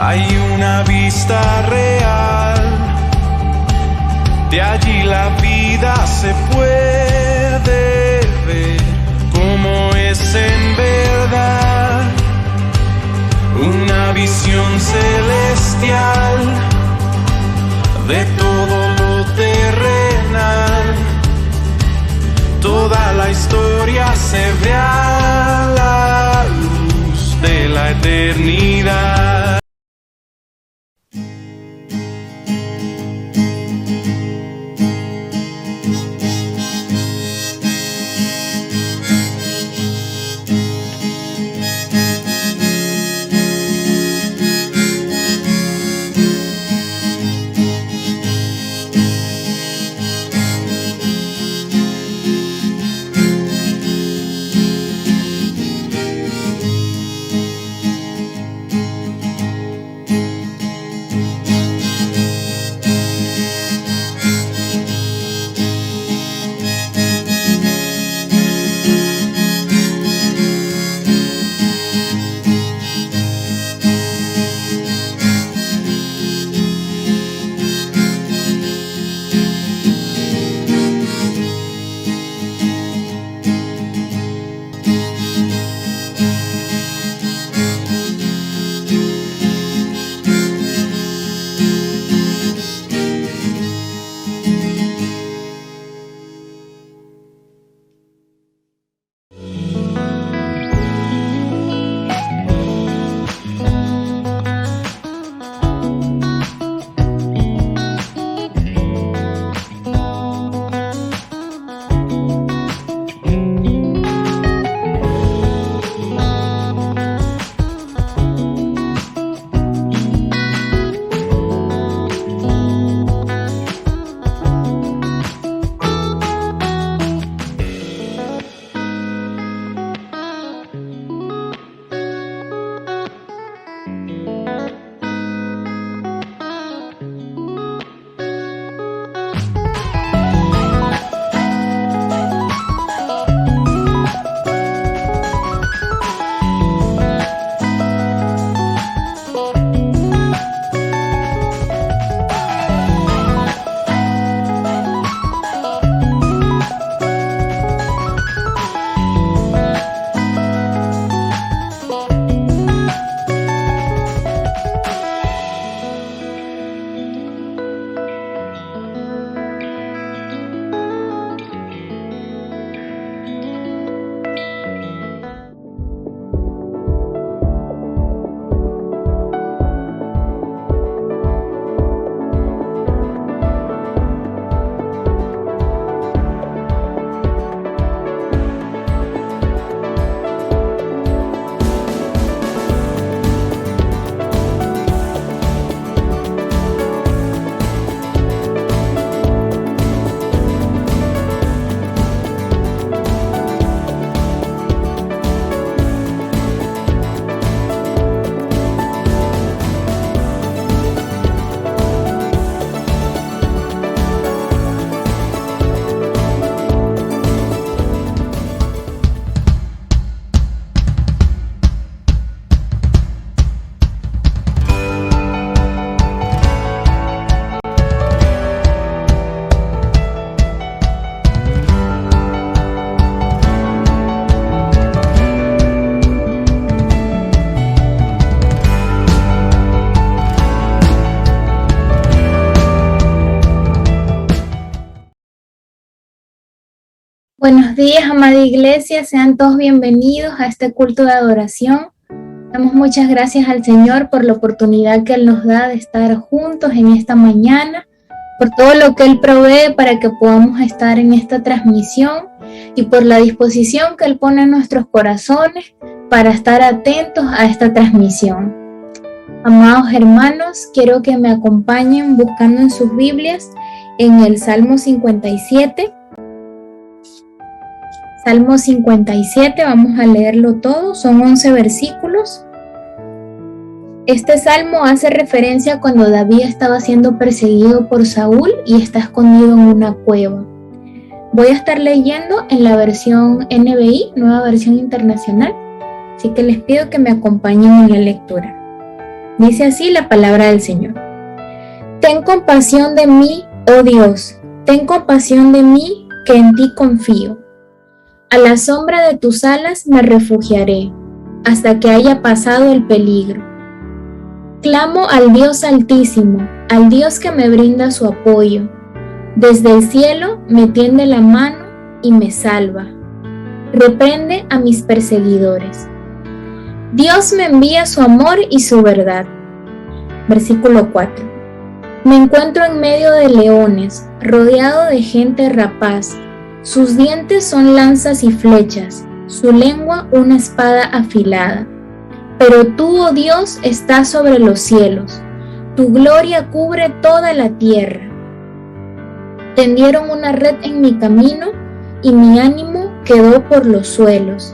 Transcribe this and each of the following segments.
hay una vista real. De allí la vida se puede ver como es en verdad. Una visión celestial de todo lo terrenal. Toda la historia se ve a la luz de la eternidad. Buenos días, amada iglesia, sean todos bienvenidos a este culto de adoración. Damos muchas gracias al Señor por la oportunidad que Él nos da de estar juntos en esta mañana, por todo lo que Él provee para que podamos estar en esta transmisión y por la disposición que Él pone en nuestros corazones para estar atentos a esta transmisión. Amados hermanos, quiero que me acompañen buscando en sus Biblias en el Salmo 57. Salmo 57, vamos a leerlo todo, son 11 versículos. Este salmo hace referencia cuando David estaba siendo perseguido por Saúl y está escondido en una cueva. Voy a estar leyendo en la versión NBI, Nueva Versión Internacional, así que les pido que me acompañen en la lectura. Dice así la palabra del Señor. Ten compasión de mí, oh Dios, ten compasión de mí, que en ti confío. A la sombra de tus alas me refugiaré, hasta que haya pasado el peligro. Clamo al Dios Altísimo, al Dios que me brinda su apoyo. Desde el cielo me tiende la mano y me salva. Reprende a mis perseguidores. Dios me envía su amor y su verdad. Versículo 4. Me encuentro en medio de leones, rodeado de gente rapaz. Sus dientes son lanzas y flechas, su lengua una espada afilada. Pero tú, oh Dios, estás sobre los cielos. Tu gloria cubre toda la tierra. Tendieron una red en mi camino y mi ánimo quedó por los suelos.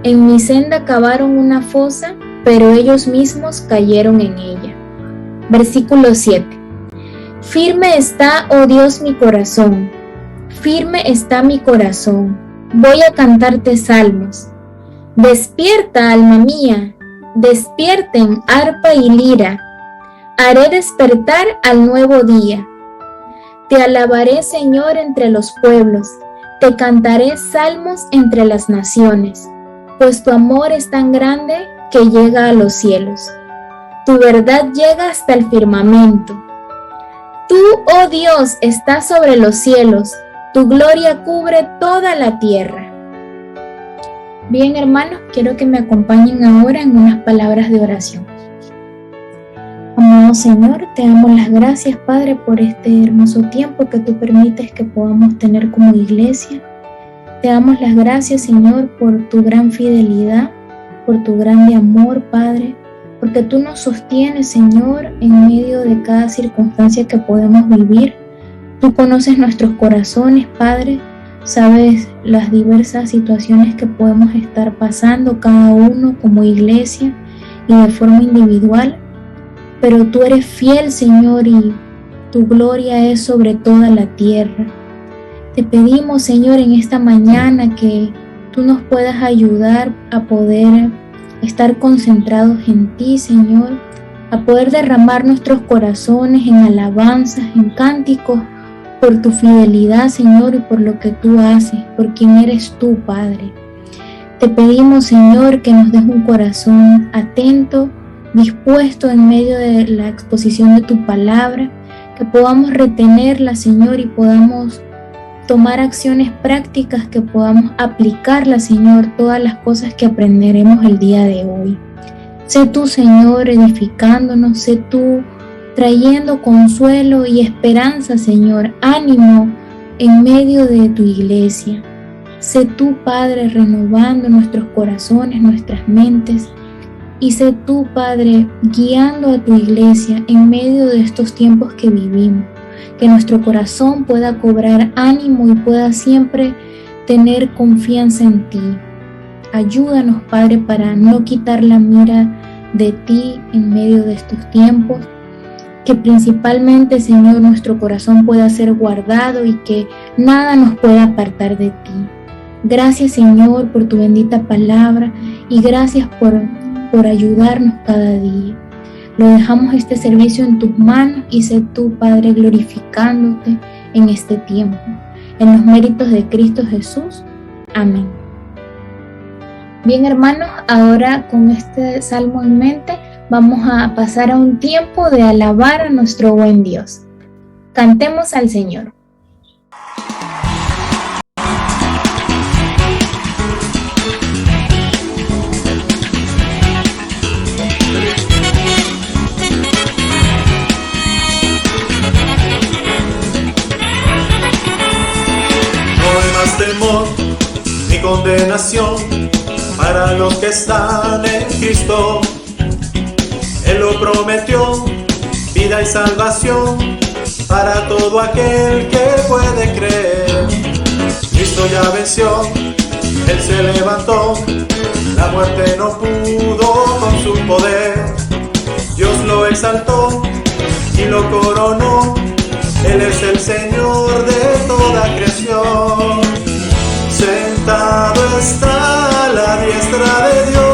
En mi senda cavaron una fosa, pero ellos mismos cayeron en ella. Versículo 7. Firme está, oh Dios, mi corazón. Firme está mi corazón. Voy a cantarte salmos. Despierta, alma mía. Despierten arpa y lira. Haré despertar al nuevo día. Te alabaré, Señor, entre los pueblos. Te cantaré salmos entre las naciones, pues tu amor es tan grande que llega a los cielos. Tu verdad llega hasta el firmamento. Tú, oh Dios, estás sobre los cielos. Tu gloria cubre toda la tierra. Bien, hermanos, quiero que me acompañen ahora en unas palabras de oración. Amado Señor, te damos las gracias, Padre, por este hermoso tiempo que tú permites que podamos tener como iglesia. Te damos las gracias, Señor, por tu gran fidelidad, por tu grande amor, Padre, porque tú nos sostienes, Señor, en medio de cada circunstancia que podemos vivir. Tú conoces nuestros corazones, Padre, sabes las diversas situaciones que podemos estar pasando cada uno como iglesia y de forma individual. Pero tú eres fiel, Señor, y tu gloria es sobre toda la tierra. Te pedimos, Señor, en esta mañana que tú nos puedas ayudar a poder estar concentrados en ti, Señor, a poder derramar nuestros corazones en alabanzas, en cánticos, por tu fidelidad, Señor, y por lo que tú haces, por quien eres tú, Padre. Te pedimos, Señor, que nos des un corazón atento, dispuesto en medio de la exposición de tu palabra, que podamos retenerla, Señor, y podamos tomar acciones prácticas, que podamos aplicarla, Señor, todas las cosas que aprenderemos el día de hoy. Sé tú, Señor, edificándonos, sé tú trayendo consuelo y esperanza, Señor, ánimo en medio de tu iglesia. Sé tú, Padre, renovando nuestros corazones, nuestras mentes. Y sé tú, Padre, guiando a tu iglesia en medio de estos tiempos que vivimos. Que nuestro corazón pueda cobrar ánimo y pueda siempre tener confianza en ti. Ayúdanos, Padre, para no quitar la mira de ti en medio de estos tiempos. Que principalmente, Señor, nuestro corazón pueda ser guardado y que nada nos pueda apartar de ti. Gracias, Señor, por tu bendita palabra y gracias por ayudarnos cada día. Lo dejamos este servicio en tus manos y sé tú, Padre, glorificándote en este tiempo. En los méritos de Cristo Jesús. Amén. Bien, hermanos, ahora con este salmo en mente, vamos a pasar a un tiempo de alabar a nuestro buen Dios. Cantemos al Señor. Temor ni condenación para los que están en Cristo. Él lo prometió, vida y salvación para todo aquel que puede creer. Cristo ya venció, Él se levantó, la muerte no pudo con su poder. Dios lo exaltó y lo coronó, Él es el Señor de toda creación. Sentado está a la diestra de Dios.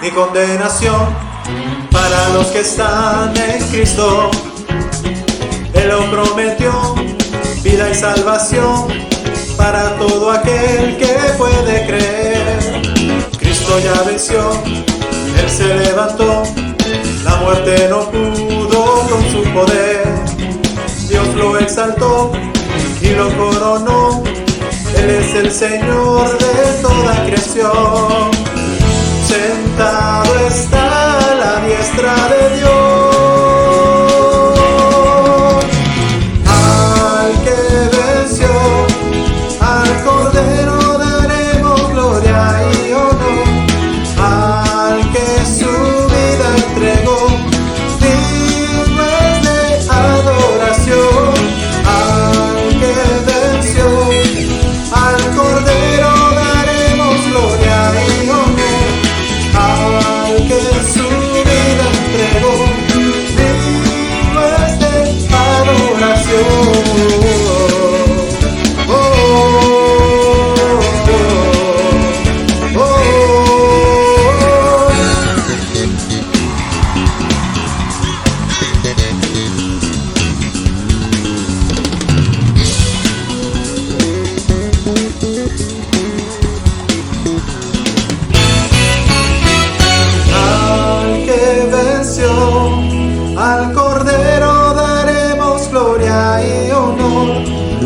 ni condenación para los que están en Cristo. Él lo prometió, vida y salvación para todo aquel que puede creer. Cristo ya venció, Él se levantó, la muerte no pudo con su poder. Dios lo exaltó y lo coronó, Él es el Señor de toda creación. Sentado está a la diestra de Dios. Al que venció, al Cordero daremos gloria y honor. Al que su vida entregó, digno es de adoración. Al que venció, al Cordero daremos gloria y honor. Al que su vida entregó, digno es de adoración. Al Cordero daremos gloria y honor.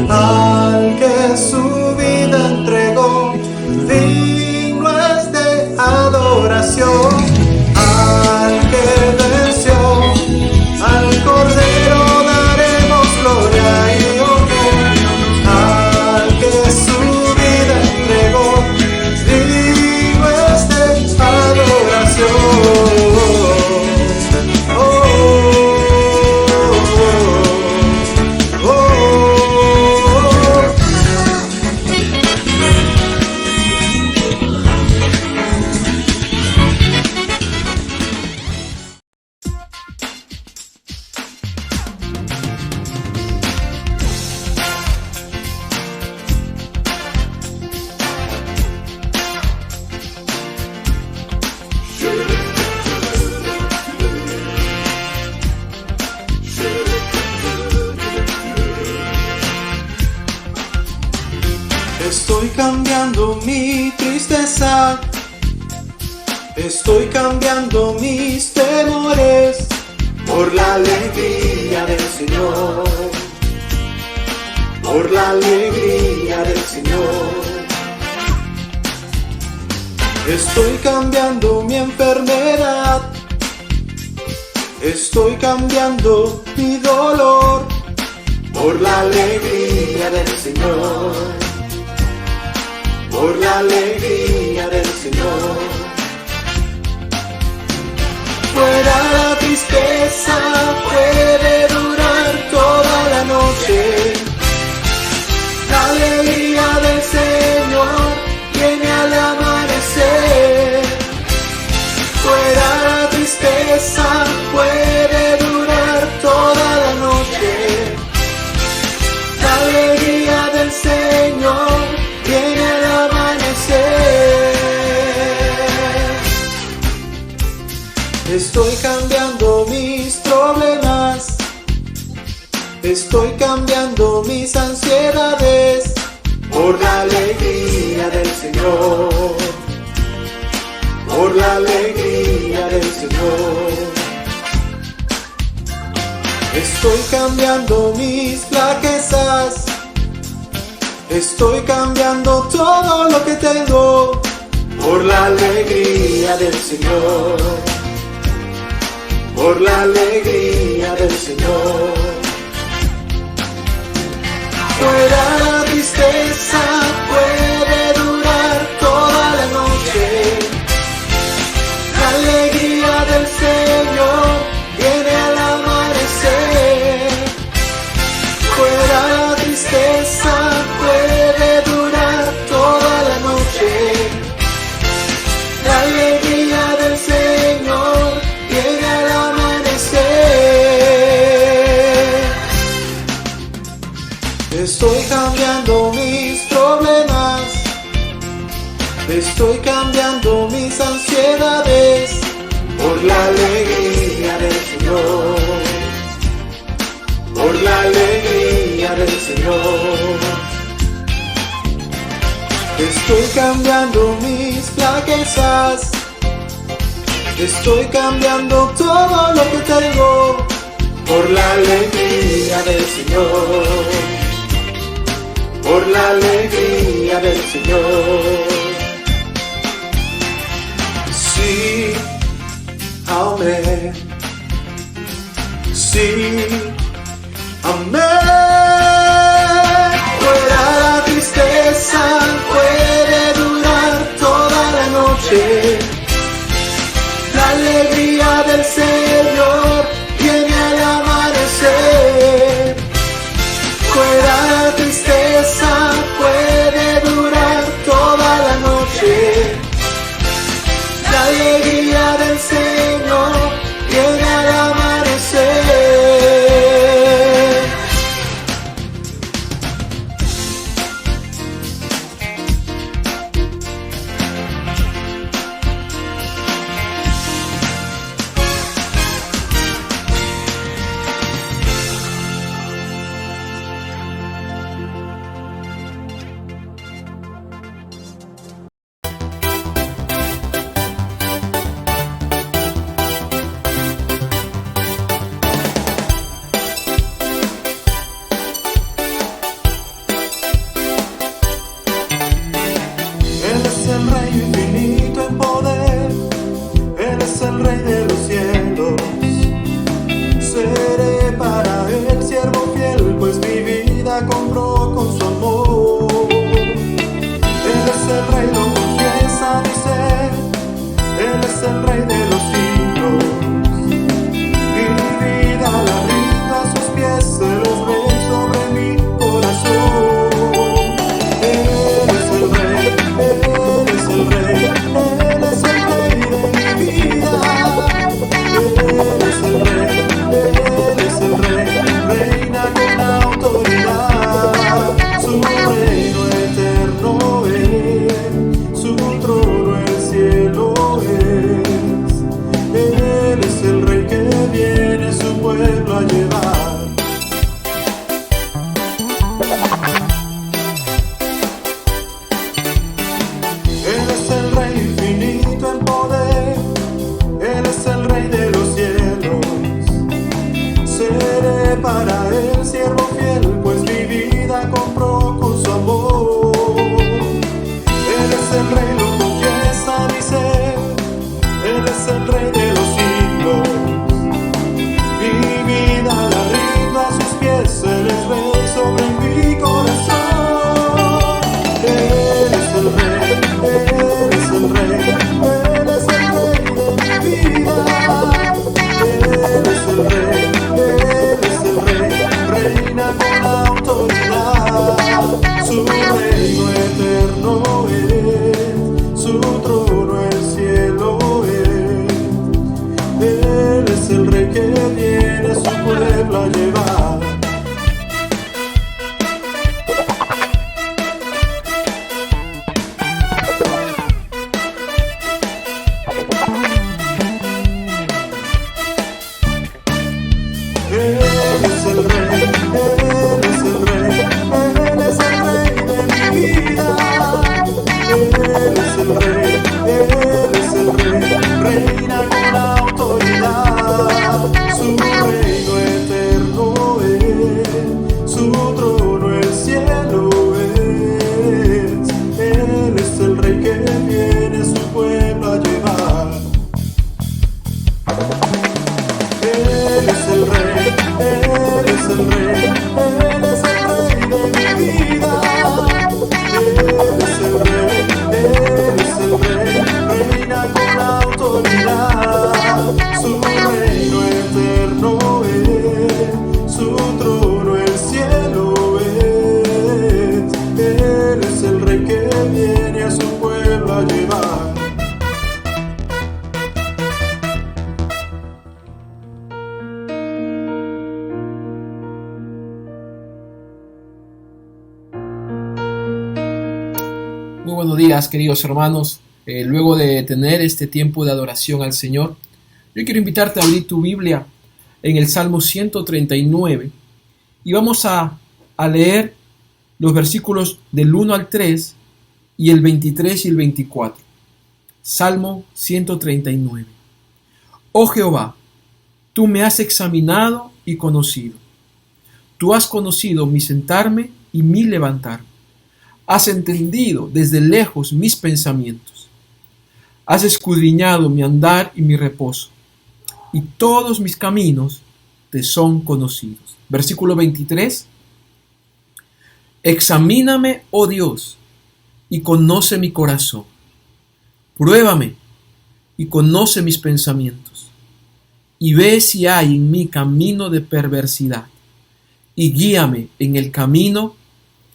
Al que su vida entregó, digno es de adoración. Al que venció, al Cordero daremos gloria y honor. Al que su vida entregó, digno es de adoración. Estoy cambiando mi tristeza, estoy cambiando mis temores por la alegría del Señor, por la alegría del Señor. Estoy cambiando mi enfermedad, estoy cambiando mi dolor por la alegría del Señor, por la alegría del Señor. Fuera la tristeza, puede durar toda la noche. La alegría del Señor viene al amanecer. Fuera la tristeza, puede durar toda la noche. La alegría del Señor viene al amanecer. Estoy cambiando mis problemas, estoy cambiando mis ansiedades por la alegría del Señor, por la alegría del Señor. Estoy cambiando mis flaquezas, estoy cambiando todo lo que tengo por la alegría del Señor, por la alegría del Señor. Fuera la tristeza, puede durar toda la noche. La alegría del Señor viene al amanecer. Fuera la tristeza, puede durar toda la noche. La alegría del Señor viene al amanecer. Estoy cambiando mis problemas, Estoy cambiando mis ansiedades por la alegría del Señor, por la alegría del Señor. Estoy cambiando mis flaquezas, estoy cambiando todo lo que tengo por la alegría del Señor, por la alegría del Señor. Sí, amén. Sí, amén. Fuera la tristeza, puede durar toda la noche. La alegría del Señor viene al amanecer. Fuera la tristeza, puede durar toda la noche. La alegría del Señor viene al amanecer. Él es el Rey infinito en poder, Él es el Rey de los cielos. Seré para Él siervo fiel, pues mi vida compró con su amor. Él es el Rey, lo confiesa mi ser, Él es el Rey de los siglos. Mi vida la rindo a sus pies, Él es Rey sobre mi corazón. Él es el Rey, Él es el Rey, Él es el Rey de mi vida. Él es el Rey, Él es el Rey, reina con autoridad. Su Muy buenos días, queridos hermanos. Luego de tener este tiempo de adoración al Señor, yo quiero invitarte a abrir tu Biblia en el Salmo 139 y vamos a leer los versículos del 1 al 3 y el 23 y el 24. Salmo 139. Oh Jehová, tú me has examinado y conocido. Tú has conocido mi sentarme y mi levantarme. Has entendido desde lejos mis pensamientos. Has escudriñado mi andar y mi reposo, y todos mis caminos te son conocidos. Versículo 23. Examíname, oh Dios, y conoce mi corazón. Pruébame y conoce mis pensamientos, y ve si hay en mí camino de perversidad, y guíame en el camino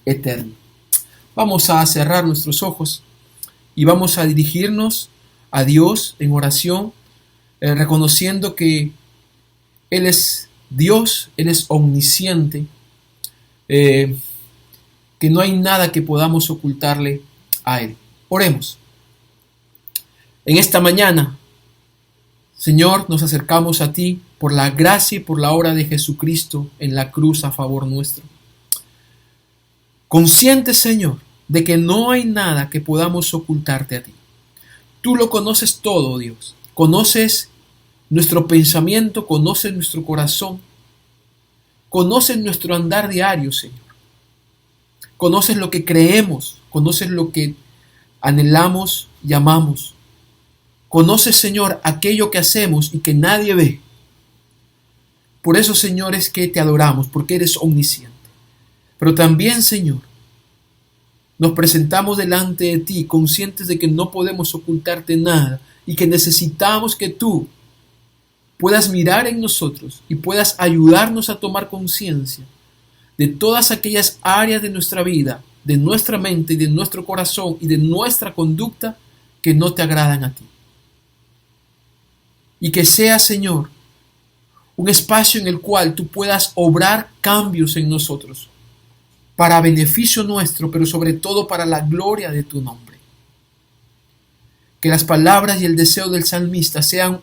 eterno. Vamos a cerrar nuestros ojos y vamos a dirigirnos a Dios en oración, reconociendo que Él es Dios, Él es omnisciente, que no hay nada que podamos ocultarle a Él. Oremos. En esta mañana, Señor, nos acercamos a ti por la gracia y por la obra de Jesucristo en la cruz a favor nuestro. Consciente, Señor, de que no hay nada que podamos ocultarte a ti. Tú lo conoces todo, Dios. Conoces nuestro pensamiento, conoces nuestro corazón, conoces nuestro andar diario, Señor. Conoces lo que creemos, conoces lo que anhelamos y amamos. Conoces, Señor, aquello que hacemos y que nadie ve. Por eso, Señor, es que te adoramos, porque eres omnisciente. Pero también, Señor, nos presentamos delante de ti conscientes de que no podemos ocultarte nada y que necesitamos que tú puedas mirar en nosotros y puedas ayudarnos a tomar conciencia de todas aquellas áreas de nuestra vida, de nuestra mente y de nuestro corazón y de nuestra conducta que no te agradan a ti. Y que sea, Señor, un espacio en el cual tú puedas obrar cambios en nosotros para beneficio nuestro, pero sobre todo para la gloria de tu nombre. Que las palabras y el deseo del salmista sean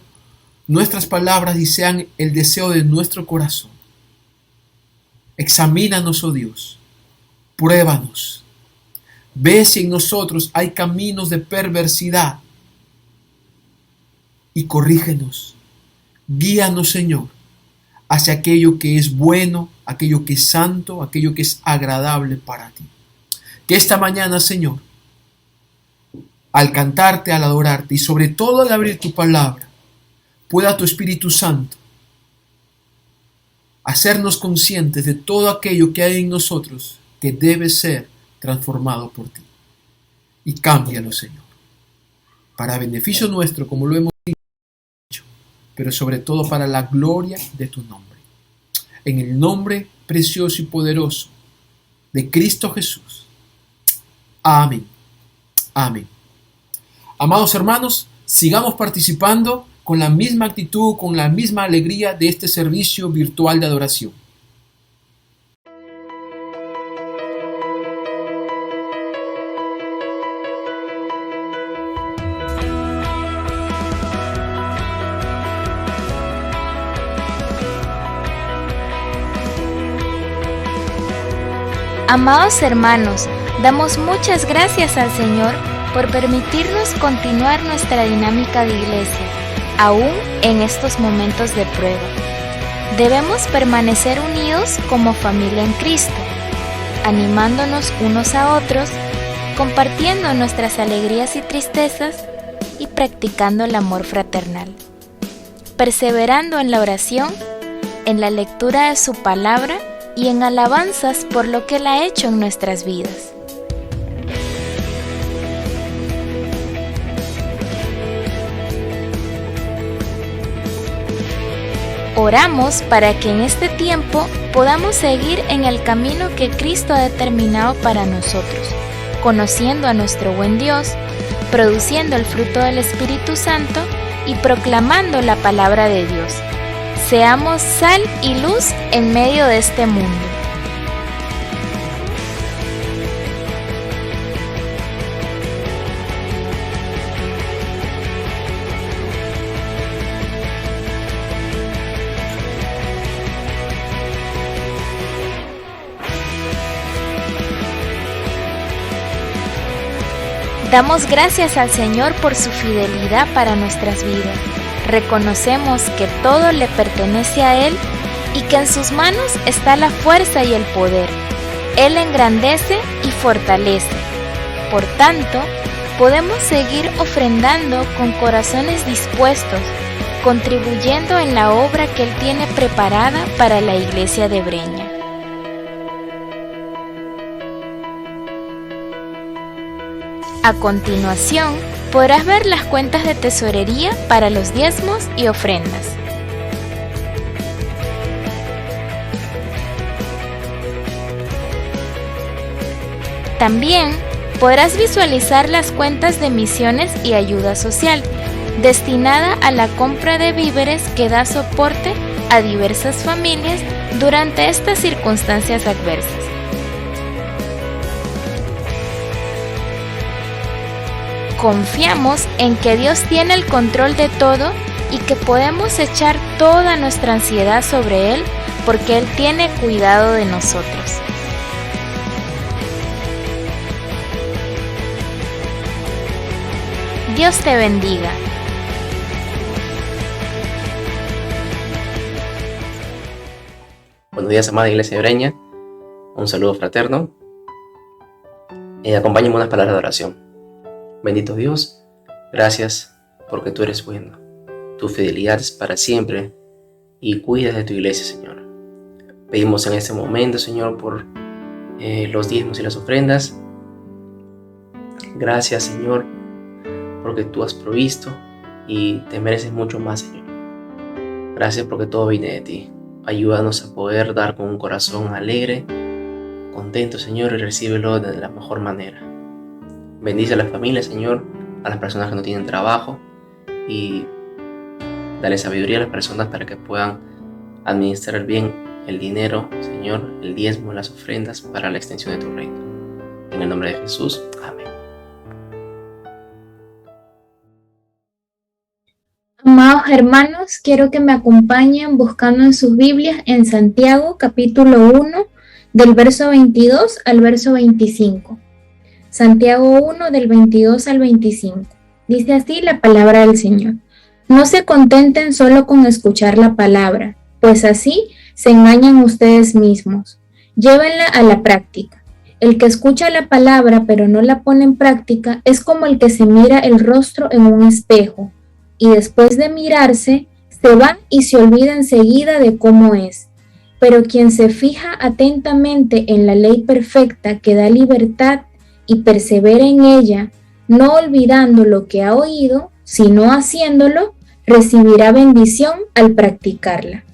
nuestras palabras y sean el deseo de nuestro corazón. Examínanos, oh Dios, pruébanos, ve si en nosotros hay caminos de perversidad y corrígenos. Guíanos, Señor, hacia aquello que es bueno, aquello que es santo, aquello que es agradable para ti. Que esta mañana, Señor, al cantarte, al adorarte y sobre todo al abrir tu palabra, pueda tu Espíritu Santo hacernos conscientes de todo aquello que hay en nosotros que debe ser transformado por ti. Y cámbialo, Señor, para beneficio nuestro, como lo hemos dicho, pero sobre todo para la gloria de tu nombre. En el nombre precioso y poderoso de Cristo Jesús. Amén. Amén. Amados hermanos, sigamos participando con la misma actitud, con la misma alegría de este servicio virtual de adoración. Amados hermanos, damos muchas gracias al Señor por permitirnos continuar nuestra dinámica de iglesia, aún en estos momentos de prueba. Debemos permanecer unidos como familia en Cristo, animándonos unos a otros, compartiendo nuestras alegrías y tristezas y practicando el amor fraternal, perseverando en la oración, en la lectura de su palabra y en alabanzas por lo que Él ha hecho en nuestras vidas. Oramos para que en este tiempo podamos seguir en el camino que Cristo ha determinado para nosotros, conociendo a nuestro buen Dios, produciendo el fruto del Espíritu Santo y proclamando la palabra de Dios. Seamos sal y luz en medio de este mundo. Damos gracias al Señor por su fidelidad para nuestras vidas. Reconocemos que todo le pertenece a Él y que en sus manos está la fuerza y el poder. Él engrandece y fortalece. Por tanto, podemos seguir ofrendando con corazones dispuestos, contribuyendo en la obra que Él tiene preparada para la Iglesia de Breña. A continuación, podrás ver las cuentas de tesorería para los diezmos y ofrendas. También podrás visualizar las cuentas de misiones y ayuda social, destinada a la compra de víveres que da soporte a diversas familias durante estas circunstancias adversas. Confiamos en que Dios tiene el control de todo y que podemos echar toda nuestra ansiedad sobre Él porque Él tiene cuidado de nosotros. Dios te bendiga. Buenos días, amada Iglesia de Breña. Un saludo fraterno. Acompáñenme unas palabras de oración. Bendito Dios, gracias porque tú eres bueno. Tu fidelidad es para siempre y cuidas de tu iglesia, Señor. Pedimos en este momento, Señor, por los diezmos y las ofrendas. Gracias, Señor, porque tú has provisto y te mereces mucho más, Señor. Gracias porque todo viene de ti. Ayúdanos a poder dar con un corazón alegre, contento, Señor, y recíbelo de la mejor manera. Bendice a las familias, Señor, a las personas que no tienen trabajo y dale sabiduría a las personas para que puedan administrar bien el dinero, Señor, el diezmo, las ofrendas para la extensión de tu reino. En el nombre de Jesús, amén. Amados hermanos, quiero que me acompañen buscando en sus Biblias en Santiago, capítulo 1, del verso 22 al verso 25. Santiago 1, del 22 al 25. Dice así la palabra del Señor. No se contenten solo con escuchar la palabra, pues así se engañan ustedes mismos. Llévenla a la práctica. El que escucha la palabra pero no la pone en práctica es como el que se mira el rostro en un espejo y después de mirarse se va y se olvida enseguida de cómo es. Pero quien se fija atentamente en la ley perfecta que da libertad y persevera en ella, no olvidando lo que ha oído, sino haciéndolo, recibirá bendición al practicarla.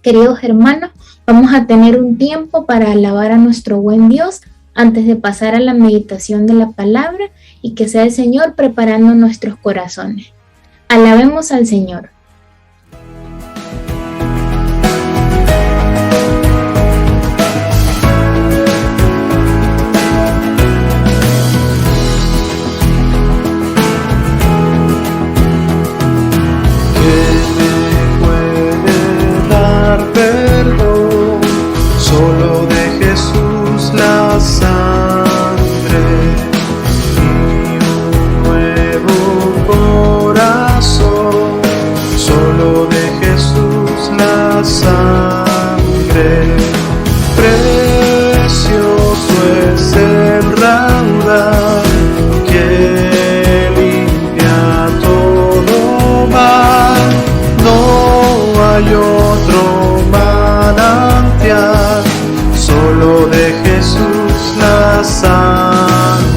Queridos hermanos, vamos a tener un tiempo para alabar a nuestro buen Dios antes de pasar a la meditación de la palabra y que sea el Señor preparando nuestros corazones. Alabemos al Señor. Hay otro manantial, solo de Jesús la sangre.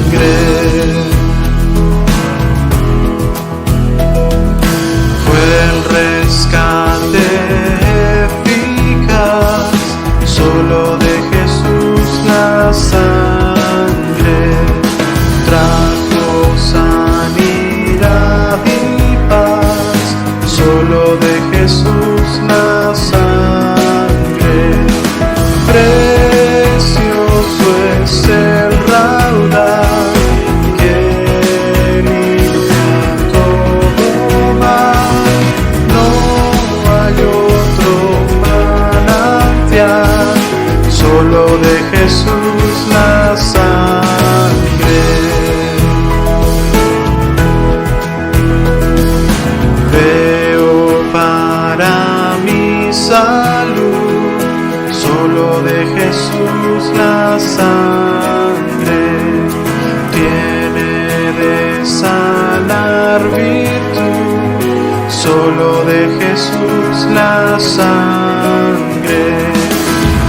Jesús la sangre.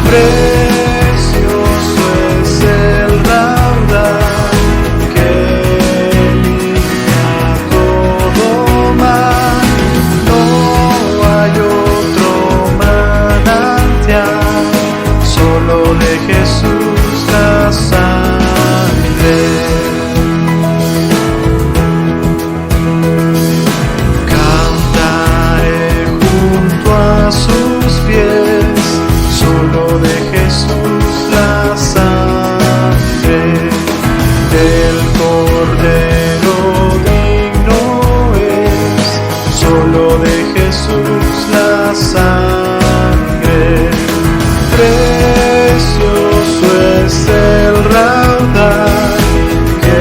Precioso es el raudal que limpia todo mal. No hay otro manantial, solo de Jesús la sangre. Cantaré junto a sus pies, solo de Jesús la sangre. Del Cordero digno es, solo de Jesús la sangre. Precioso es el raudal que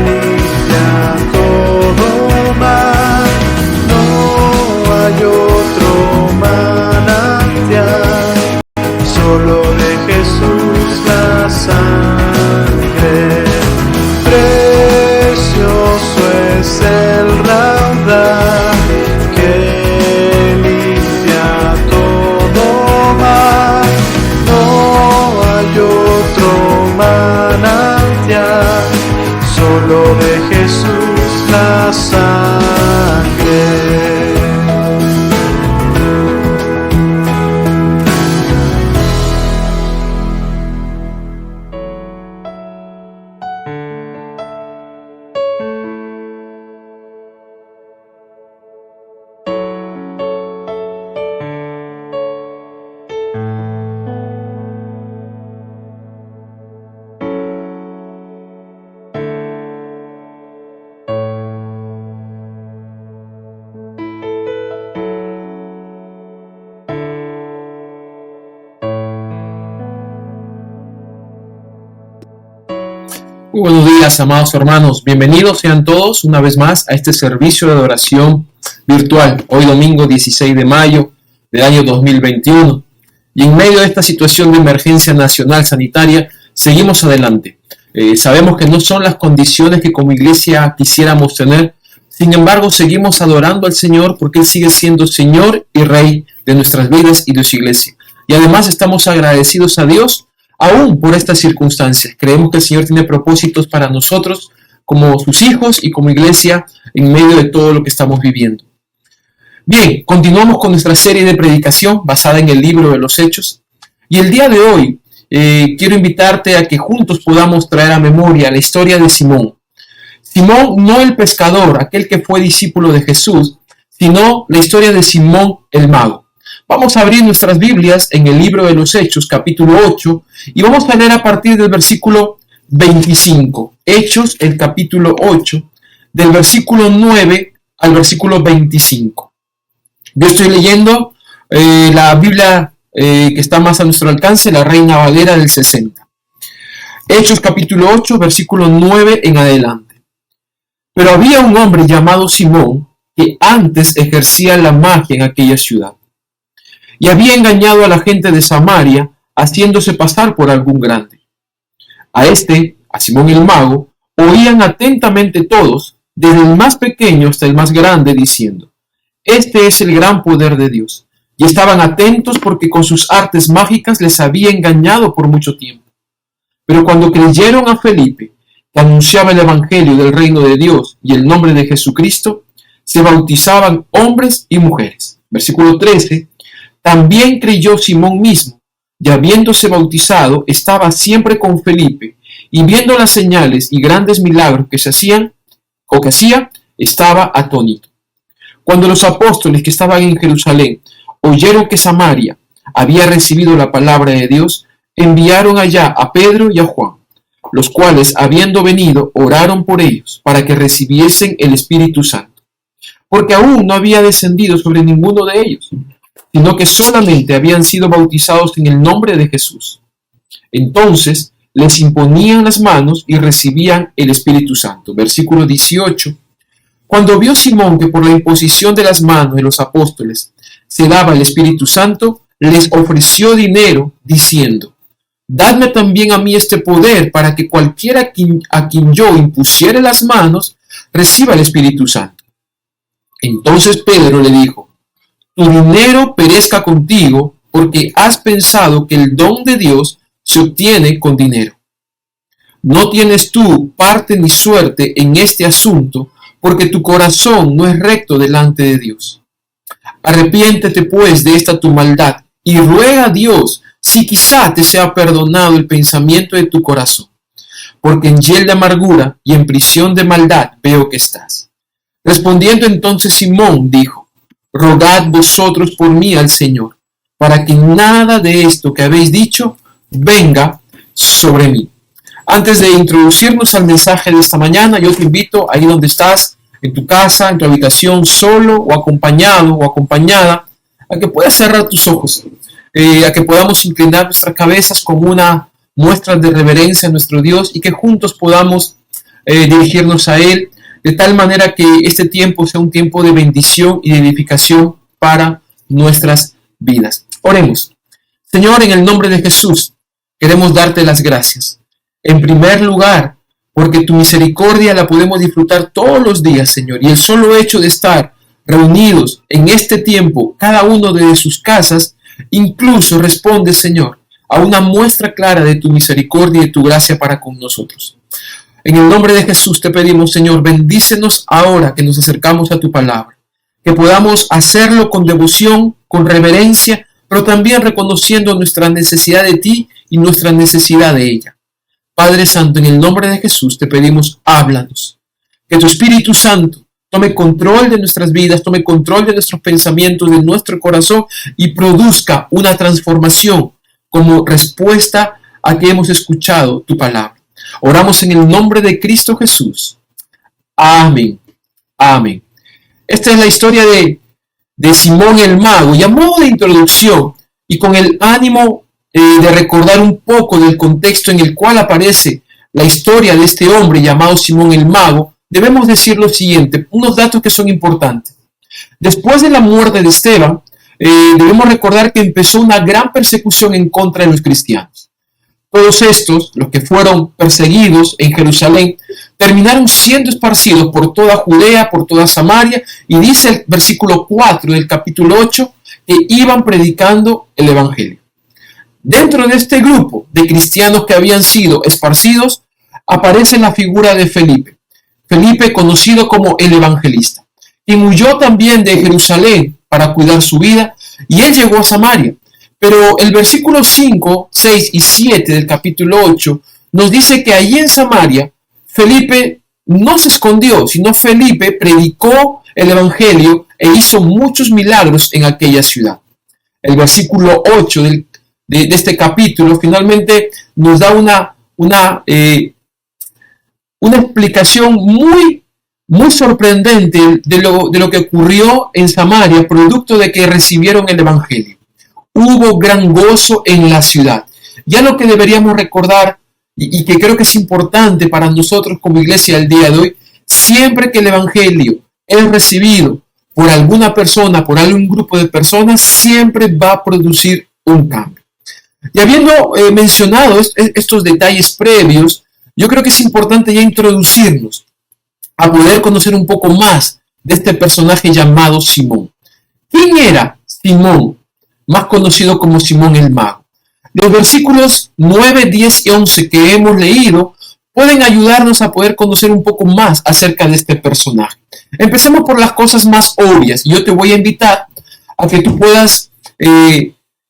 limpia todo mal. No hay otro manantial, solo de Jesús la sangre. Precioso es el raudal que limpia todo mal. No hay otro manantial, solo de Jesús la sangre. Muy buenos días, amados hermanos. Bienvenidos sean todos una vez más a este servicio de adoración virtual. Hoy domingo 16 de mayo del año 2021. Y en medio de esta situación de emergencia nacional sanitaria, seguimos adelante. Sabemos que no son las condiciones que como iglesia quisiéramos tener. Sin embargo, seguimos adorando al Señor porque Él sigue siendo Señor y Rey de nuestras vidas y de su iglesia. Y además estamos agradecidos a Dios aún por estas circunstancias. Creemos que el Señor tiene propósitos para nosotros como sus hijos y como iglesia en medio de todo lo que estamos viviendo. Bien, continuamos con nuestra serie de predicación basada en el libro de los Hechos. Y el día de hoy quiero invitarte a que juntos podamos traer a memoria la historia de Simón. Simón, no el pescador, aquel que fue discípulo de Jesús, sino la historia de Simón el mago. Vamos a abrir nuestras Biblias en el libro de los Hechos, capítulo 8, y vamos a leer a partir del versículo 25. Hechos, el capítulo 8, del versículo 9 al versículo 25. Yo estoy leyendo la Biblia que está más a nuestro alcance, la Reina Valera del 60. Hechos, capítulo 8, versículo 9 en adelante. Pero había un hombre llamado Simón que antes ejercía la magia en aquella ciudad. Y había engañado a la gente de Samaria, haciéndose pasar por algún grande. A Simón el mago, oían atentamente todos, desde el más pequeño hasta el más grande, diciendo: Este es el gran poder de Dios. Y estaban atentos porque con sus artes mágicas les había engañado por mucho tiempo. Pero cuando creyeron a Felipe, que anunciaba el evangelio del reino de Dios y el nombre de Jesucristo, se bautizaban hombres y mujeres. Versículo 13. También creyó Simón mismo, y habiéndose bautizado, estaba siempre con Felipe, y viendo las señales y grandes milagros que hacía, estaba atónito. Cuando los apóstoles que estaban en Jerusalén oyeron que Samaria había recibido la palabra de Dios, enviaron allá a Pedro y a Juan, los cuales, habiendo venido, oraron por ellos, para que recibiesen el Espíritu Santo, porque aún no había descendido sobre ninguno de ellos, sino que solamente habían sido bautizados en el nombre de Jesús. Entonces les imponían las manos y recibían el Espíritu Santo. Versículo 18. Cuando vio Simón que por la imposición de las manos de los apóstoles se daba el Espíritu Santo, les ofreció dinero, diciendo: Dadme también a mí este poder, para que cualquiera a quien yo impusiere las manos reciba el Espíritu Santo. Entonces Pedro le dijo: tu dinero perezca contigo, porque has pensado que el don de Dios se obtiene con dinero. No tienes tú parte ni suerte en este asunto, porque tu corazón no es recto delante de Dios. Arrepiéntete pues de esta tu maldad y ruega a Dios si quizá te sea perdonado el pensamiento de tu corazón, porque en hiel de amargura y en prisión de maldad veo que estás. Respondiendo entonces Simón dijo: rogad vosotros por mí al Señor, para que nada de esto que habéis dicho venga sobre mí. Antes de introducirnos al mensaje de esta mañana, yo te invito ahí donde estás, en tu casa, en tu habitación, solo o acompañado o acompañada, a que puedas cerrar tus ojos, a que podamos inclinar nuestras cabezas como una muestra de reverencia a nuestro Dios y que juntos podamos dirigirnos a Él, de tal manera que este tiempo sea un tiempo de bendición y de edificación para nuestras vidas. Oremos. Señor, en el nombre de Jesús, queremos darte las gracias. En primer lugar, porque tu misericordia la podemos disfrutar todos los días, Señor, y el solo hecho de estar reunidos en este tiempo, cada uno de sus casas, incluso responde, Señor, a una muestra clara de tu misericordia y de tu gracia para con nosotros. En el nombre de Jesús te pedimos, Señor, bendícenos ahora que nos acercamos a tu palabra, que podamos hacerlo con devoción, con reverencia, pero también reconociendo nuestra necesidad de ti y nuestra necesidad de ella. Padre Santo, en el nombre de Jesús te pedimos, háblanos. Que tu Espíritu Santo tome control de nuestras vidas, tome control de nuestros pensamientos, de nuestro corazón y produzca una transformación como respuesta a que hemos escuchado tu palabra. Oramos en el nombre de Cristo Jesús. Amén. Amén. Esta es la historia de Simón el Mago. Y a modo de introducción y con el ánimo de recordar un poco del contexto en el cual aparece la historia de este hombre llamado Simón el Mago, debemos decir lo siguiente, unos datos que son importantes. Después de la muerte de Esteban, debemos recordar que empezó una gran persecución en contra de los cristianos. Todos estos, los que fueron perseguidos en Jerusalén, terminaron siendo esparcidos por toda Judea, por toda Samaria, y dice el versículo 4 del capítulo 8, que iban predicando el Evangelio. Dentro de este grupo de cristianos que habían sido esparcidos, aparece la figura de Felipe. Felipe, conocido como el evangelista, quien huyó también de Jerusalén para cuidar su vida, y él llegó a Samaria. Pero el versículo 5, 6 y 7 del capítulo 8 nos dice que allí en Samaria, Felipe no se escondió, sino Felipe predicó el evangelio e hizo muchos milagros en aquella ciudad. El versículo 8 de este capítulo finalmente nos da una explicación muy sorprendente de lo que ocurrió en Samaria, producto de que recibieron el evangelio. Hubo gran gozo en la ciudad. Ya lo que deberíamos recordar y que creo que es importante para nosotros como iglesia el día de hoy, siempre que el evangelio es recibido por alguna persona, por algún grupo de personas, siempre va a producir un cambio. Y habiendo mencionado estos detalles previos, yo creo que es importante ya introducirnos a poder conocer un poco más de este personaje llamado Simón. ¿Quién era Simón, más conocido como Simón el Mago? Los versículos 9, 10 y 11 que hemos leído pueden ayudarnos a poder conocer un poco más acerca de este personaje. Empecemos por las cosas más obvias. Yo te voy a invitar a que tú puedas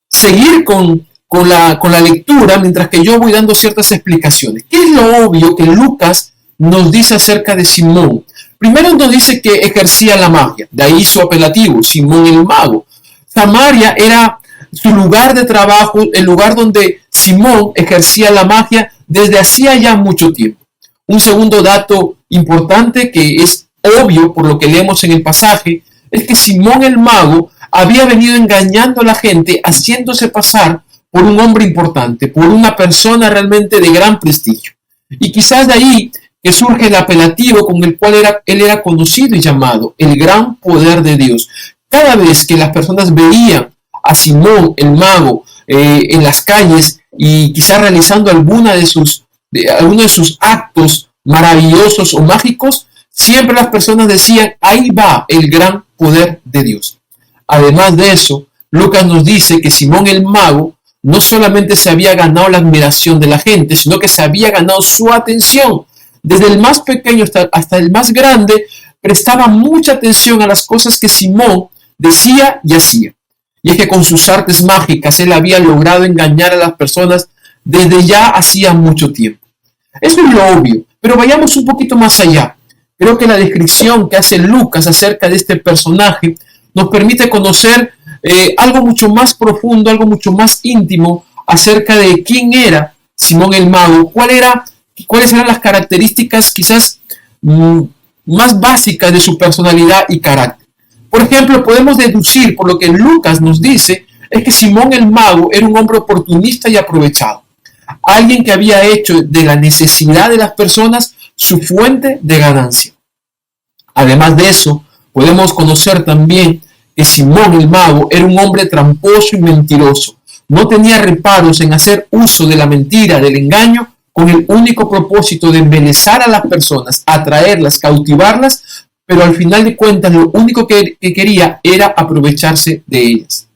seguir con la lectura mientras que yo voy dando ciertas explicaciones. ¿Qué es lo obvio que Lucas nos dice acerca de Simón? Primero nos dice que ejercía la magia, de ahí su apelativo, Simón el Mago. Samaria era su lugar de trabajo, el lugar donde Simón ejercía la magia desde hacía ya mucho tiempo. Un segundo dato importante que es obvio por lo que leemos en el pasaje es que Simón el Mago había venido engañando a la gente, haciéndose pasar por un hombre importante, por una persona realmente de gran prestigio. Y quizás de ahí que surge el apelativo con el cual él era conocido y llamado el gran poder de Dios. Cada vez que las personas veían a Simón el Mago en las calles y quizás realizando alguno de sus actos maravillosos o mágicos, siempre las personas decían, ahí va el gran poder de Dios. Además de eso, Lucas nos dice que Simón el mago no solamente se había ganado la admiración de la gente, sino que se había ganado su atención. Desde el más pequeño hasta el más grande, prestaba mucha atención a las cosas que Simón decía y hacía. Y es que con sus artes mágicas él había logrado engañar a las personas desde ya hacía mucho tiempo. Eso es lo obvio, pero vayamos un poquito más allá. Creo que la descripción que hace Lucas acerca de este personaje nos permite conocer algo mucho más profundo, algo mucho más íntimo acerca de quién era Simón el mago, cuáles eran las características quizás más básicas de su personalidad y carácter. Por ejemplo, podemos deducir por lo que Lucas nos dice, es que Simón el mago era un hombre oportunista y aprovechado. Alguien que había hecho de la necesidad de las personas su fuente de ganancia. Además de eso, podemos conocer también que Simón el mago era un hombre tramposo y mentiroso. No tenía reparos en hacer uso de la mentira, del engaño, con el único propósito de embelezar a las personas, atraerlas, cautivarlas, pero al final de cuentas lo único que quería era aprovecharse de ellas.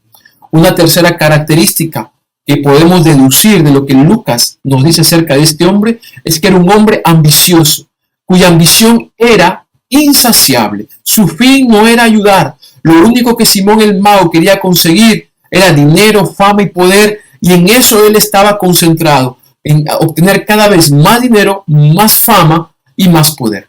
Una tercera característica que podemos deducir de lo que Lucas nos dice acerca de este hombre es que era un hombre ambicioso, cuya ambición era insaciable. Su fin no era ayudar. Lo único que Simón el mago quería conseguir era dinero, fama y poder, y en eso él estaba concentrado, en obtener cada vez más dinero, más fama y más poder.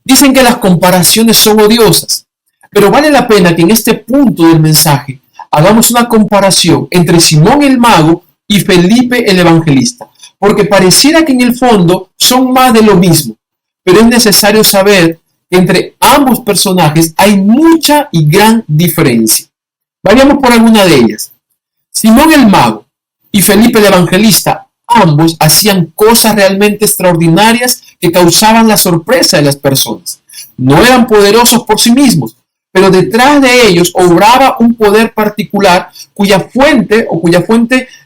Dicen que las comparaciones son odiosas, pero vale la pena que en este punto del mensaje hagamos una comparación entre Simón el mago y Felipe el evangelista, porque pareciera que en el fondo son más de lo mismo, pero es necesario saber que entre ambos personajes hay mucha y gran diferencia. Vayamos por alguna de ellas. Simón el mago y Felipe el evangelista, ambos hacían cosas realmente extraordinarias que causaban la sorpresa de las personas. No eran poderosos por sí mismos, pero detrás de ellos obraba un poder particular cuya fuente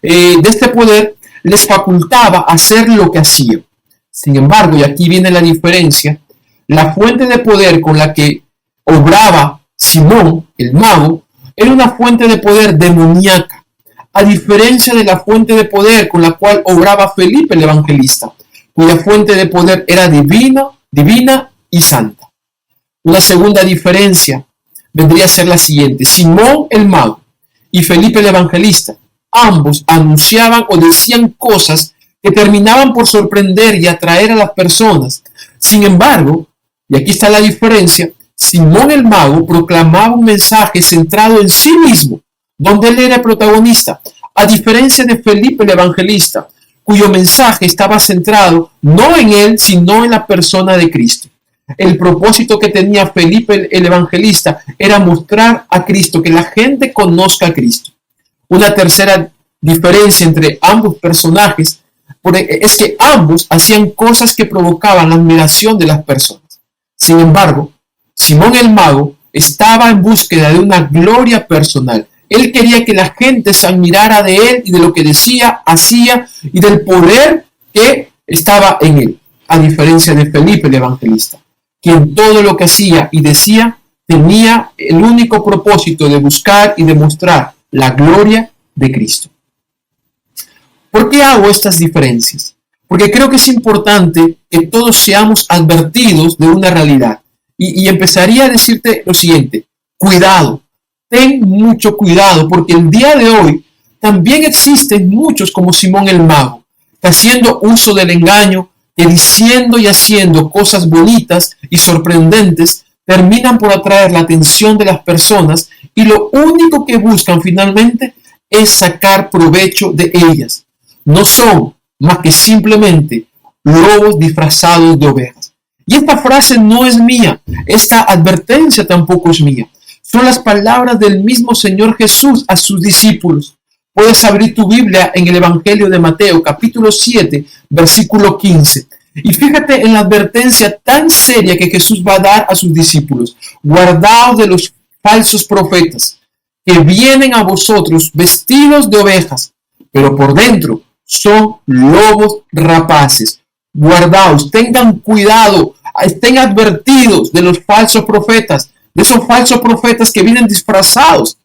de este poder les facultaba hacer lo que hacían. Sin embargo, y aquí viene la diferencia, la fuente de poder con la que obraba Simón, el mago, era una fuente de poder demoníaca, a diferencia de la fuente de poder con la cual obraba Felipe el evangelista, cuya fuente de poder era divina y santa. Una segunda diferencia vendría a ser la siguiente. Simón el mago y Felipe el evangelista, ambos anunciaban o decían cosas que terminaban por sorprender y atraer a las personas. Sin embargo, y aquí está la diferencia, Simón el mago proclamaba un mensaje centrado en sí mismo, donde él era el protagonista, a diferencia de Felipe el evangelista, cuyo mensaje estaba centrado no en él, sino en la persona de Cristo. El propósito que tenía Felipe el evangelista era mostrar a Cristo, que la gente conozca a Cristo. Una tercera diferencia entre ambos personajes es que ambos hacían cosas que provocaban la admiración de las personas. Sin embargo, Simón el mago estaba en búsqueda de una gloria personal. Él quería que la gente se admirara de él y de lo que decía, hacía y del poder que estaba en él, a diferencia de Felipe el evangelista, quien todo lo que hacía y decía tenía el único propósito de buscar y demostrar la gloria de Cristo. ¿Por qué hago estas diferencias? Porque creo que es importante que todos seamos advertidos de una realidad. Y empezaría a decirte lo siguiente: cuidado, ten mucho cuidado, porque el día de hoy también existen muchos como Simón el mago, que haciendo uso del engaño, que diciendo y haciendo cosas bonitas y sorprendentes, terminan por atraer la atención de las personas y lo único que buscan finalmente es sacar provecho de ellas. No son más que simplemente lobos disfrazados de ovejas. Y esta frase no es mía, esta advertencia tampoco es mía. Son las palabras del mismo Señor Jesús a sus discípulos. Puedes abrir tu Biblia en el Evangelio de Mateo, capítulo 7, versículo 15. Y fíjate en la advertencia tan seria que Jesús va a dar a sus discípulos. Guardaos de los falsos profetas, que vienen a vosotros vestidos de ovejas, pero por dentro son lobos rapaces. Guardaos, tengan cuidado, estén advertidos de los falsos profetas de esos falsos profetas que vienen disfrazados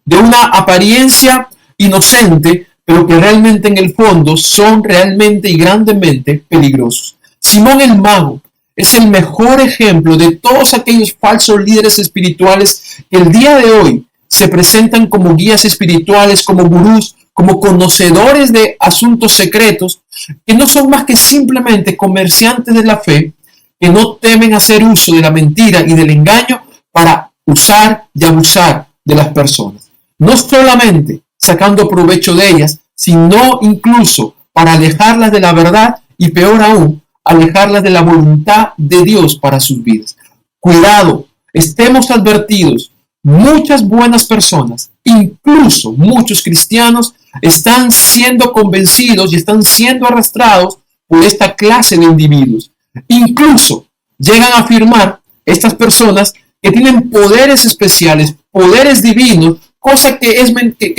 de una apariencia inocente, pero que realmente en el fondo son realmente y grandemente peligrosos. Simón el Mago es el mejor ejemplo de todos aquellos falsos líderes espirituales que el día de hoy se presentan como guías espirituales, como gurús, como conocedores de asuntos secretos, que no son más que simplemente comerciantes de la fe, que no temen hacer uso de la mentira y del engaño para usar y abusar de las personas. No solamente sacando provecho de ellas, sino incluso para alejarlas de la verdad y, peor aún, alejarlas de la voluntad de Dios para sus vidas. Cuidado, estemos advertidos. Muchas buenas personas, incluso muchos cristianos, están siendo convencidos y están siendo arrastrados por esta clase de individuos. Incluso llegan a afirmar estas personas que tienen poderes especiales, poderes divinos, cosa que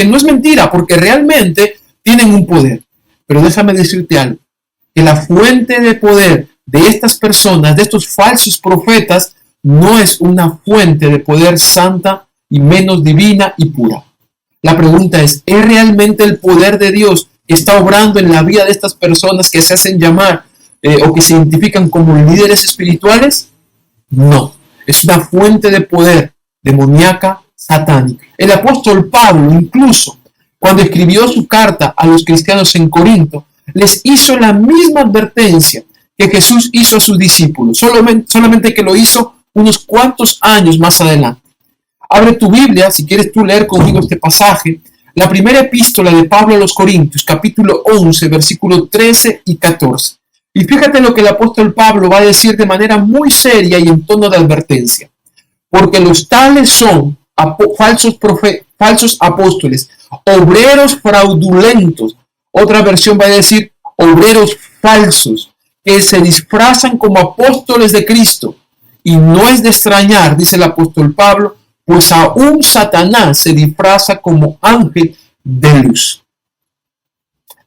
no es mentira, porque realmente tienen un poder. Pero déjame decirte algo, que la fuente de poder de estas personas, de estos falsos profetas, no es una fuente de poder santa y menos divina y pura. La pregunta ¿es realmente el poder de Dios que está obrando en la vida de estas personas que se hacen llamar o que se identifican como líderes espirituales? No, es una fuente de poder demoníaca, satánica. El apóstol Pablo, incluso cuando escribió su carta a los cristianos en Corinto, les hizo la misma advertencia que Jesús hizo a sus discípulos, solamente que lo hizo unos cuantos años más adelante. Abre tu Biblia, si quieres tú leer conmigo este pasaje, la primera epístola de Pablo a los Corintios, capítulo 11, versículos 13 y 14. Y fíjate lo que el apóstol Pablo va a decir de manera muy seria y en tono de advertencia. Porque los tales son falsos apóstoles, obreros fraudulentos. Otra versión va a decir obreros falsos, que se disfrazan como apóstoles de Cristo. Y no es de extrañar, dice el apóstol Pablo, pues aún Satanás se disfraza como ángel de luz.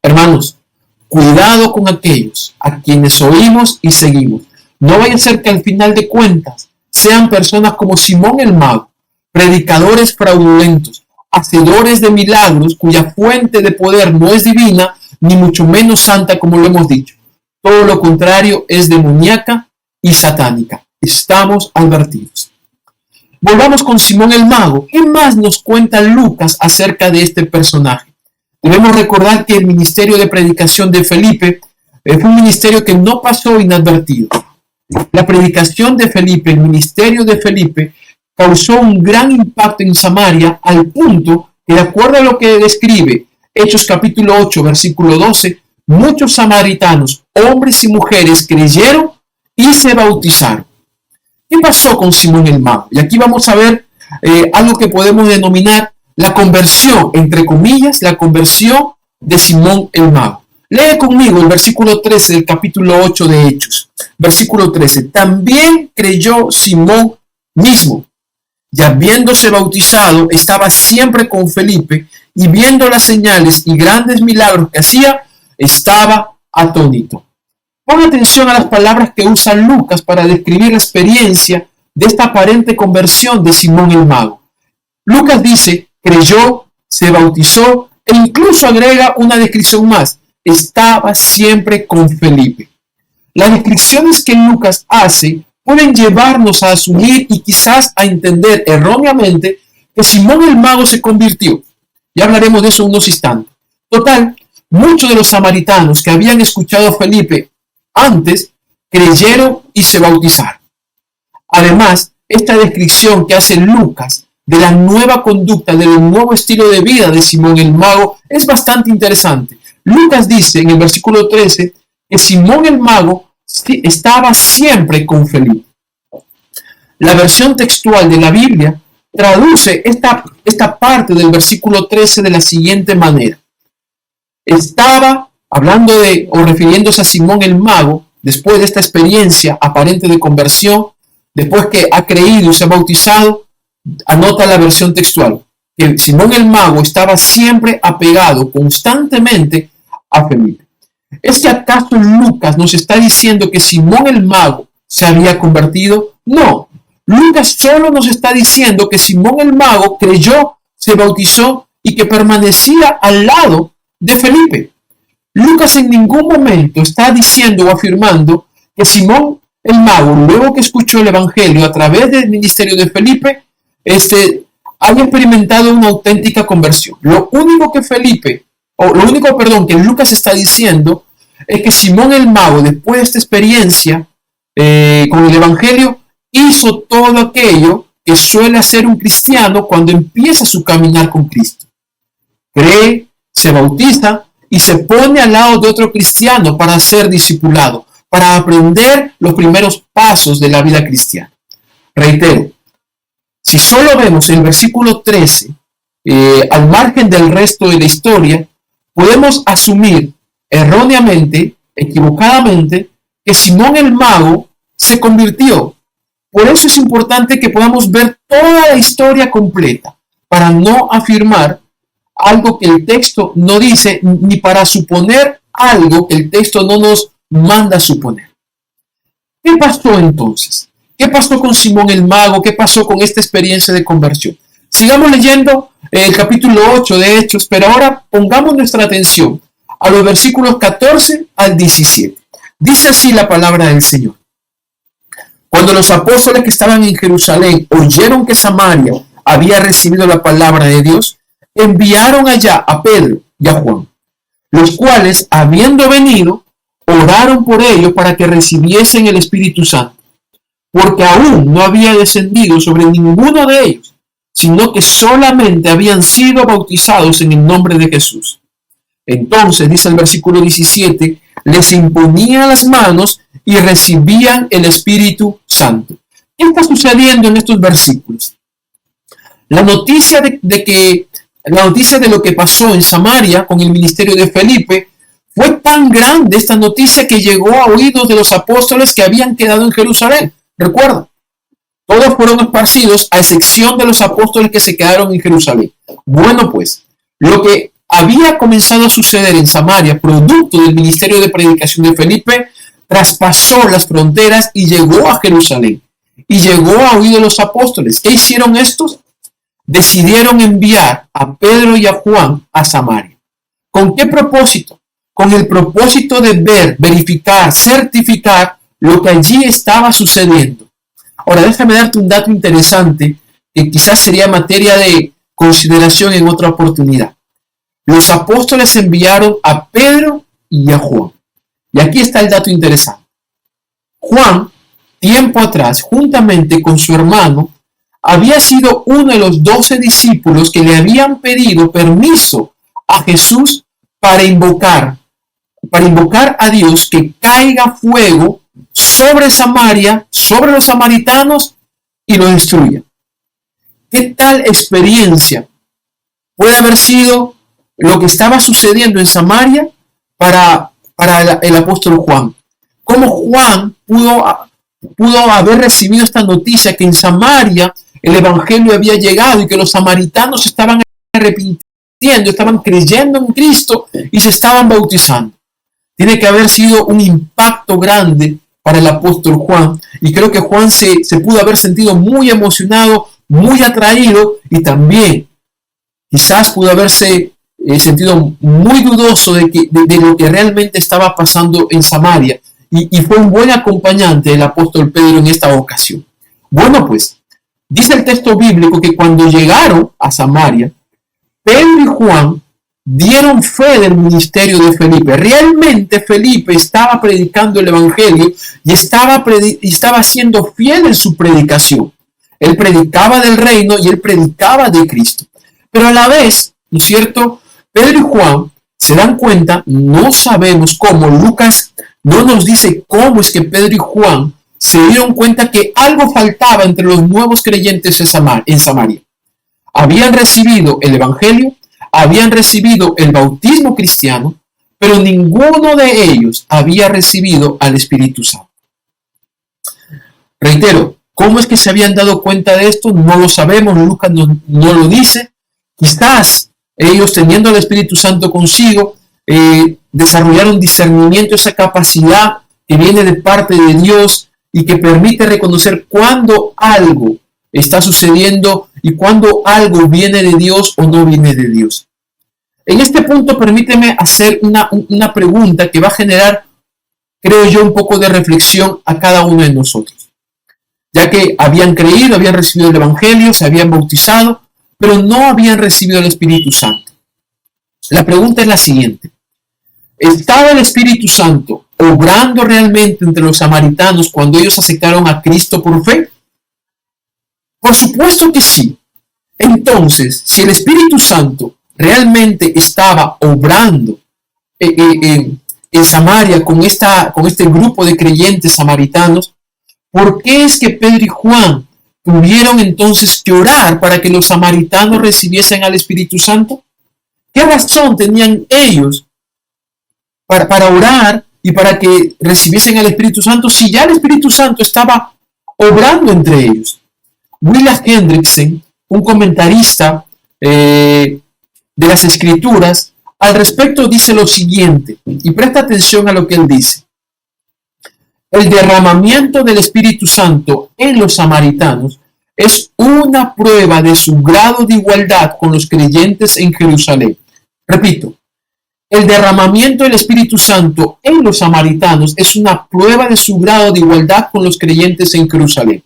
Hermanos, cuidado con aquellos a quienes oímos y seguimos. No vaya a ser que al final de cuentas sean personas como Simón el Mago, predicadores fraudulentos, hacedores de milagros cuya fuente de poder no es divina, ni mucho menos santa como lo hemos dicho. Todo lo contrario es demoníaca y satánica. Estamos advertidos. Volvamos con Simón el Mago. ¿Qué más nos cuenta Lucas acerca de este personaje? Debemos recordar que el ministerio de predicación de Felipe fue un ministerio que no pasó inadvertido. La predicación de Felipe, el ministerio de Felipe, causó un gran impacto en Samaria al punto que, de acuerdo a lo que describe Hechos capítulo 8, versículo 12, muchos samaritanos, hombres y mujeres, creyeron y se bautizaron. ¿Qué pasó con Simón el Mago? Y aquí vamos a ver algo que podemos denominar la conversión, entre comillas, la conversión de Simón el Mago. Lee conmigo el versículo 13 del capítulo 8 de Hechos. Versículo 13. También creyó Simón mismo, y habiéndose bautizado, estaba siempre con Felipe, y viendo las señales y grandes milagros que hacía, estaba atónito. Pon atención a las palabras que usa Lucas para describir la experiencia de esta aparente conversión de Simón el Mago. Lucas dice, creyó, se bautizó e incluso agrega una descripción más. Estaba siempre con Felipe. Las descripciones que Lucas hace pueden llevarnos a asumir y quizás a entender erróneamente que Simón el Mago se convirtió. Ya hablaremos de eso en unos instantes. Total, muchos de los samaritanos que habían escuchado a Felipe antes creyeron y se bautizaron. Además, esta descripción que hace Lucas de la nueva conducta, del nuevo estilo de vida de Simón el Mago es bastante interesante. Lucas dice en el versículo 13 que Simón el Mago estaba siempre con Felipe. La versión textual de la Biblia traduce esta parte del versículo 13 de la siguiente manera. Estaba hablando de o refiriéndose a Simón el Mago, después de esta experiencia aparente de conversión, después que ha creído y se ha bautizado, anota la versión textual, que Simón el Mago estaba siempre apegado constantemente a Felipe. ¿Es que acaso Lucas nos está diciendo que Simón el Mago se había convertido? No. Lucas solo nos está diciendo que Simón el mago creyó, se bautizó y que permanecía al lado de Felipe. Lucas en ningún momento está diciendo o afirmando que Simón el mago, luego que escuchó el evangelio a través del ministerio de Felipe, haya experimentado una auténtica conversión. Lo único que Lucas está diciendo es que Simón el mago, después de esta experiencia con el evangelio, hizo todo aquello que suele hacer un cristiano cuando empieza su caminar con Cristo. Cree, se bautiza y se pone al lado de otro cristiano para ser discipulado, para aprender los primeros pasos de la vida cristiana. Reitero, si solo vemos el versículo 13, al margen del resto de la historia, podemos asumir erróneamente, equivocadamente, que Simón el mago se convirtió. Por eso es importante que podamos ver toda la historia completa, para no afirmar algo que el texto no dice, ni para suponer algo que el texto no nos manda a suponer. ¿Qué pasó entonces? ¿Qué pasó con Simón el mago? ¿Qué pasó con esta experiencia de conversión? Sigamos leyendo el capítulo 8 de Hechos, pero ahora pongamos nuestra atención a los versículos 14 al 17. Dice así la palabra del Señor. Cuando los apóstoles que estaban en Jerusalén oyeron que Samaria había recibido la palabra de Dios, enviaron allá a Pedro y a Juan, los cuales, habiendo venido, oraron por ellos para que recibiesen el Espíritu Santo, porque aún no había descendido sobre ninguno de ellos, sino que solamente habían sido bautizados en el nombre de Jesús. Entonces, dice el versículo 17, les imponían las manos y recibían el Espíritu Santo. ¿Qué está sucediendo en estos versículos? La noticia de lo que pasó en Samaria con el ministerio de Felipe fue tan grande, esta noticia, que llegó a oídos de los apóstoles que habían quedado en Jerusalén. Recuerda, todos fueron esparcidos a excepción de los apóstoles que se quedaron en Jerusalén. Bueno, pues, lo que había comenzado a suceder en Samaria, producto del ministerio de predicación de Felipe, traspasó las fronteras y llegó a Jerusalén. Y llegó a oídos de los apóstoles. ¿Qué hicieron estos? Decidieron enviar a Pedro y a Juan a Samaria. ¿Con qué propósito? Con el propósito de ver, verificar, certificar lo que allí estaba sucediendo. Ahora, déjame darte un dato interesante que quizás sería materia de consideración en otra oportunidad. Los apóstoles enviaron a Pedro y a Juan. Y aquí está el dato interesante. Juan, tiempo atrás, juntamente con su hermano, había sido uno de los 12 discípulos que le habían pedido permiso a Jesús para invocar a Dios que caiga fuego sobre Samaria, sobre los samaritanos y los destruya. ¿Qué tal experiencia puede haber sido lo que estaba sucediendo en Samaria para el apóstol Juan? ¿Cómo Juan pudo haber recibido esta noticia que en Samaria el evangelio había llegado y que los samaritanos estaban arrepintiendo, estaban creyendo en Cristo y se estaban bautizando? Tiene que haber sido un impacto grande para el apóstol Juan, y creo que Juan se pudo haber sentido muy emocionado, muy atraído, y también quizás pudo haberse sentido muy dudoso de lo que realmente estaba pasando en Samaria, y fue un buen acompañante del apóstol Pedro en esta ocasión. Bueno, pues, dice el texto bíblico que cuando llegaron a Samaria, Pedro y Juan dieron fe del ministerio de Felipe. Realmente Felipe estaba predicando el evangelio y estaba siendo fiel en su predicación. Él predicaba del reino y él predicaba de Cristo. Pero a la vez, ¿no es cierto?, Pedro y Juan se dan cuenta, no sabemos cómo, Lucas no nos dice cómo es que Pedro y Juan se dieron cuenta que algo faltaba entre los nuevos creyentes en Samaria. Habían recibido el evangelio, habían recibido el bautismo cristiano, pero ninguno de ellos había recibido al Espíritu Santo. Reitero, ¿cómo es que se habían dado cuenta de esto? No lo sabemos, Lucas no lo dice. Quizás ellos, teniendo el Espíritu Santo consigo, desarrollaron discernimiento, esa capacidad que viene de parte de Dios, y que permite reconocer cuándo algo está sucediendo y cuándo algo viene de Dios o no viene de Dios. En este punto, permíteme hacer una pregunta que va a generar, creo yo, un poco de reflexión a cada uno de nosotros. Ya que habían creído, habían recibido el Evangelio, se habían bautizado, pero no habían recibido el Espíritu Santo. La pregunta es la siguiente. ¿Estaba el Espíritu Santo obrando realmente entre los samaritanos cuando ellos aceptaron a Cristo por fe? Por supuesto que sí. Entonces, si el Espíritu Santo realmente estaba obrando en Samaria con este grupo de creyentes samaritanos, ¿por qué es que Pedro y Juan tuvieron entonces que orar para que los samaritanos recibiesen al Espíritu Santo? ¿Qué razón tenían ellos para orar y para que recibiesen al Espíritu Santo si ya el Espíritu Santo estaba obrando entre ellos? William Hendrickson, un comentarista de las Escrituras, al respecto dice lo siguiente, y presta atención a lo que él dice. El derramamiento del Espíritu Santo en los samaritanos es una prueba de su grado de igualdad con los creyentes en Jerusalén. Repito, el derramamiento del Espíritu Santo en los samaritanos es una prueba de su grado de igualdad con los creyentes en Jerusalén.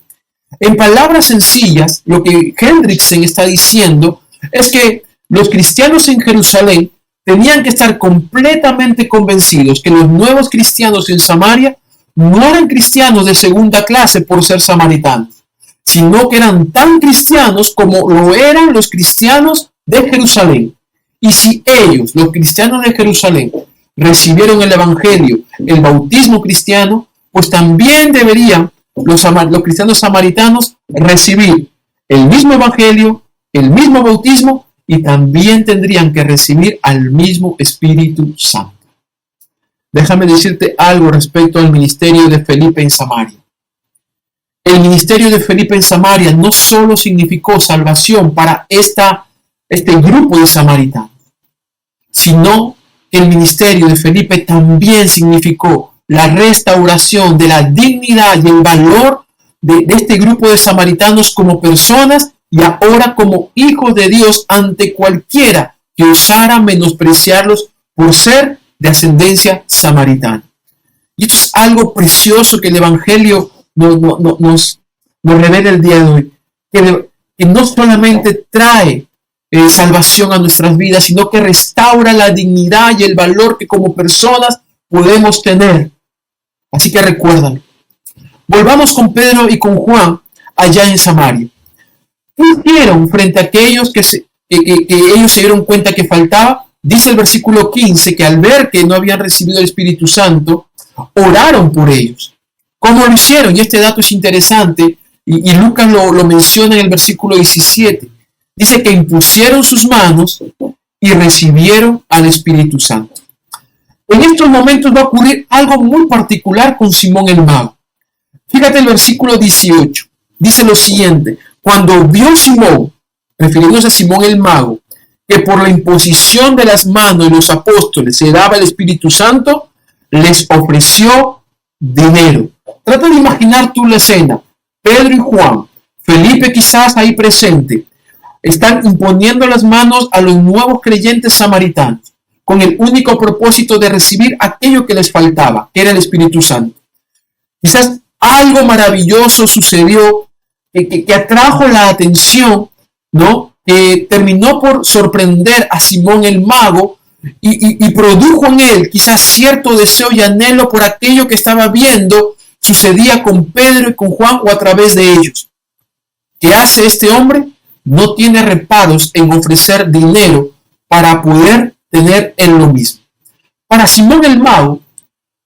En palabras sencillas, lo que Hendrickson está diciendo es que los cristianos en Jerusalén tenían que estar completamente convencidos que los nuevos cristianos en Samaria no eran cristianos de segunda clase por ser samaritanos, sino que eran tan cristianos como lo eran los cristianos de Jerusalén. Y si ellos, los cristianos de Jerusalén, recibieron el Evangelio, el bautismo cristiano, pues también deberían los cristianos samaritanos recibir el mismo Evangelio, el mismo bautismo, y también tendrían que recibir al mismo Espíritu Santo. Déjame decirte algo respecto al ministerio de Felipe en Samaria. El ministerio de Felipe en Samaria no solo significó salvación para este grupo de samaritanos, sino que el ministerio de Felipe también significó la restauración de la dignidad y el valor de este grupo de samaritanos como personas y ahora como hijos de Dios ante cualquiera que osara menospreciarlos por ser de ascendencia samaritana. Y esto es algo precioso que el Evangelio nos revela el día de hoy, que no solamente trae salvación a nuestras vidas, sino que restaura la dignidad y el valor que como personas podemos tener. Así que recuérdalo. Volvamos con Pedro y con Juan allá en Samaria. ¿Qué hicieron frente a aquellos que ellos se dieron cuenta que faltaba? Dice el versículo 15 que al ver que no habían recibido el Espíritu Santo, oraron por ellos. ¿Cómo lo hicieron? Y este dato es interesante y Lucas lo menciona en el versículo 17. Dice que impusieron sus manos y recibieron al Espíritu Santo. En estos momentos va a ocurrir algo muy particular con Simón el mago. Fíjate el versículo 18. Dice lo siguiente. Cuando vio Simón, refiriéndose a Simón el mago, que por la imposición de las manos de los apóstoles se daba el Espíritu Santo, les ofreció dinero. Trata de imaginar tú la escena. Pedro y Juan, Felipe quizás ahí presente, están imponiendo las manos a los nuevos creyentes samaritanos con el único propósito de recibir aquello que les faltaba, que era el Espíritu Santo. Quizás algo maravilloso sucedió que atrajo la atención, ¿no? Que terminó por sorprender a Simón el mago y produjo en él quizás cierto deseo y anhelo por aquello que estaba viendo sucedía con Pedro y con Juan o a través de ellos. ¿Qué hace este hombre? No tiene reparos en ofrecer dinero para poder tener él lo mismo. Para Simón el mago,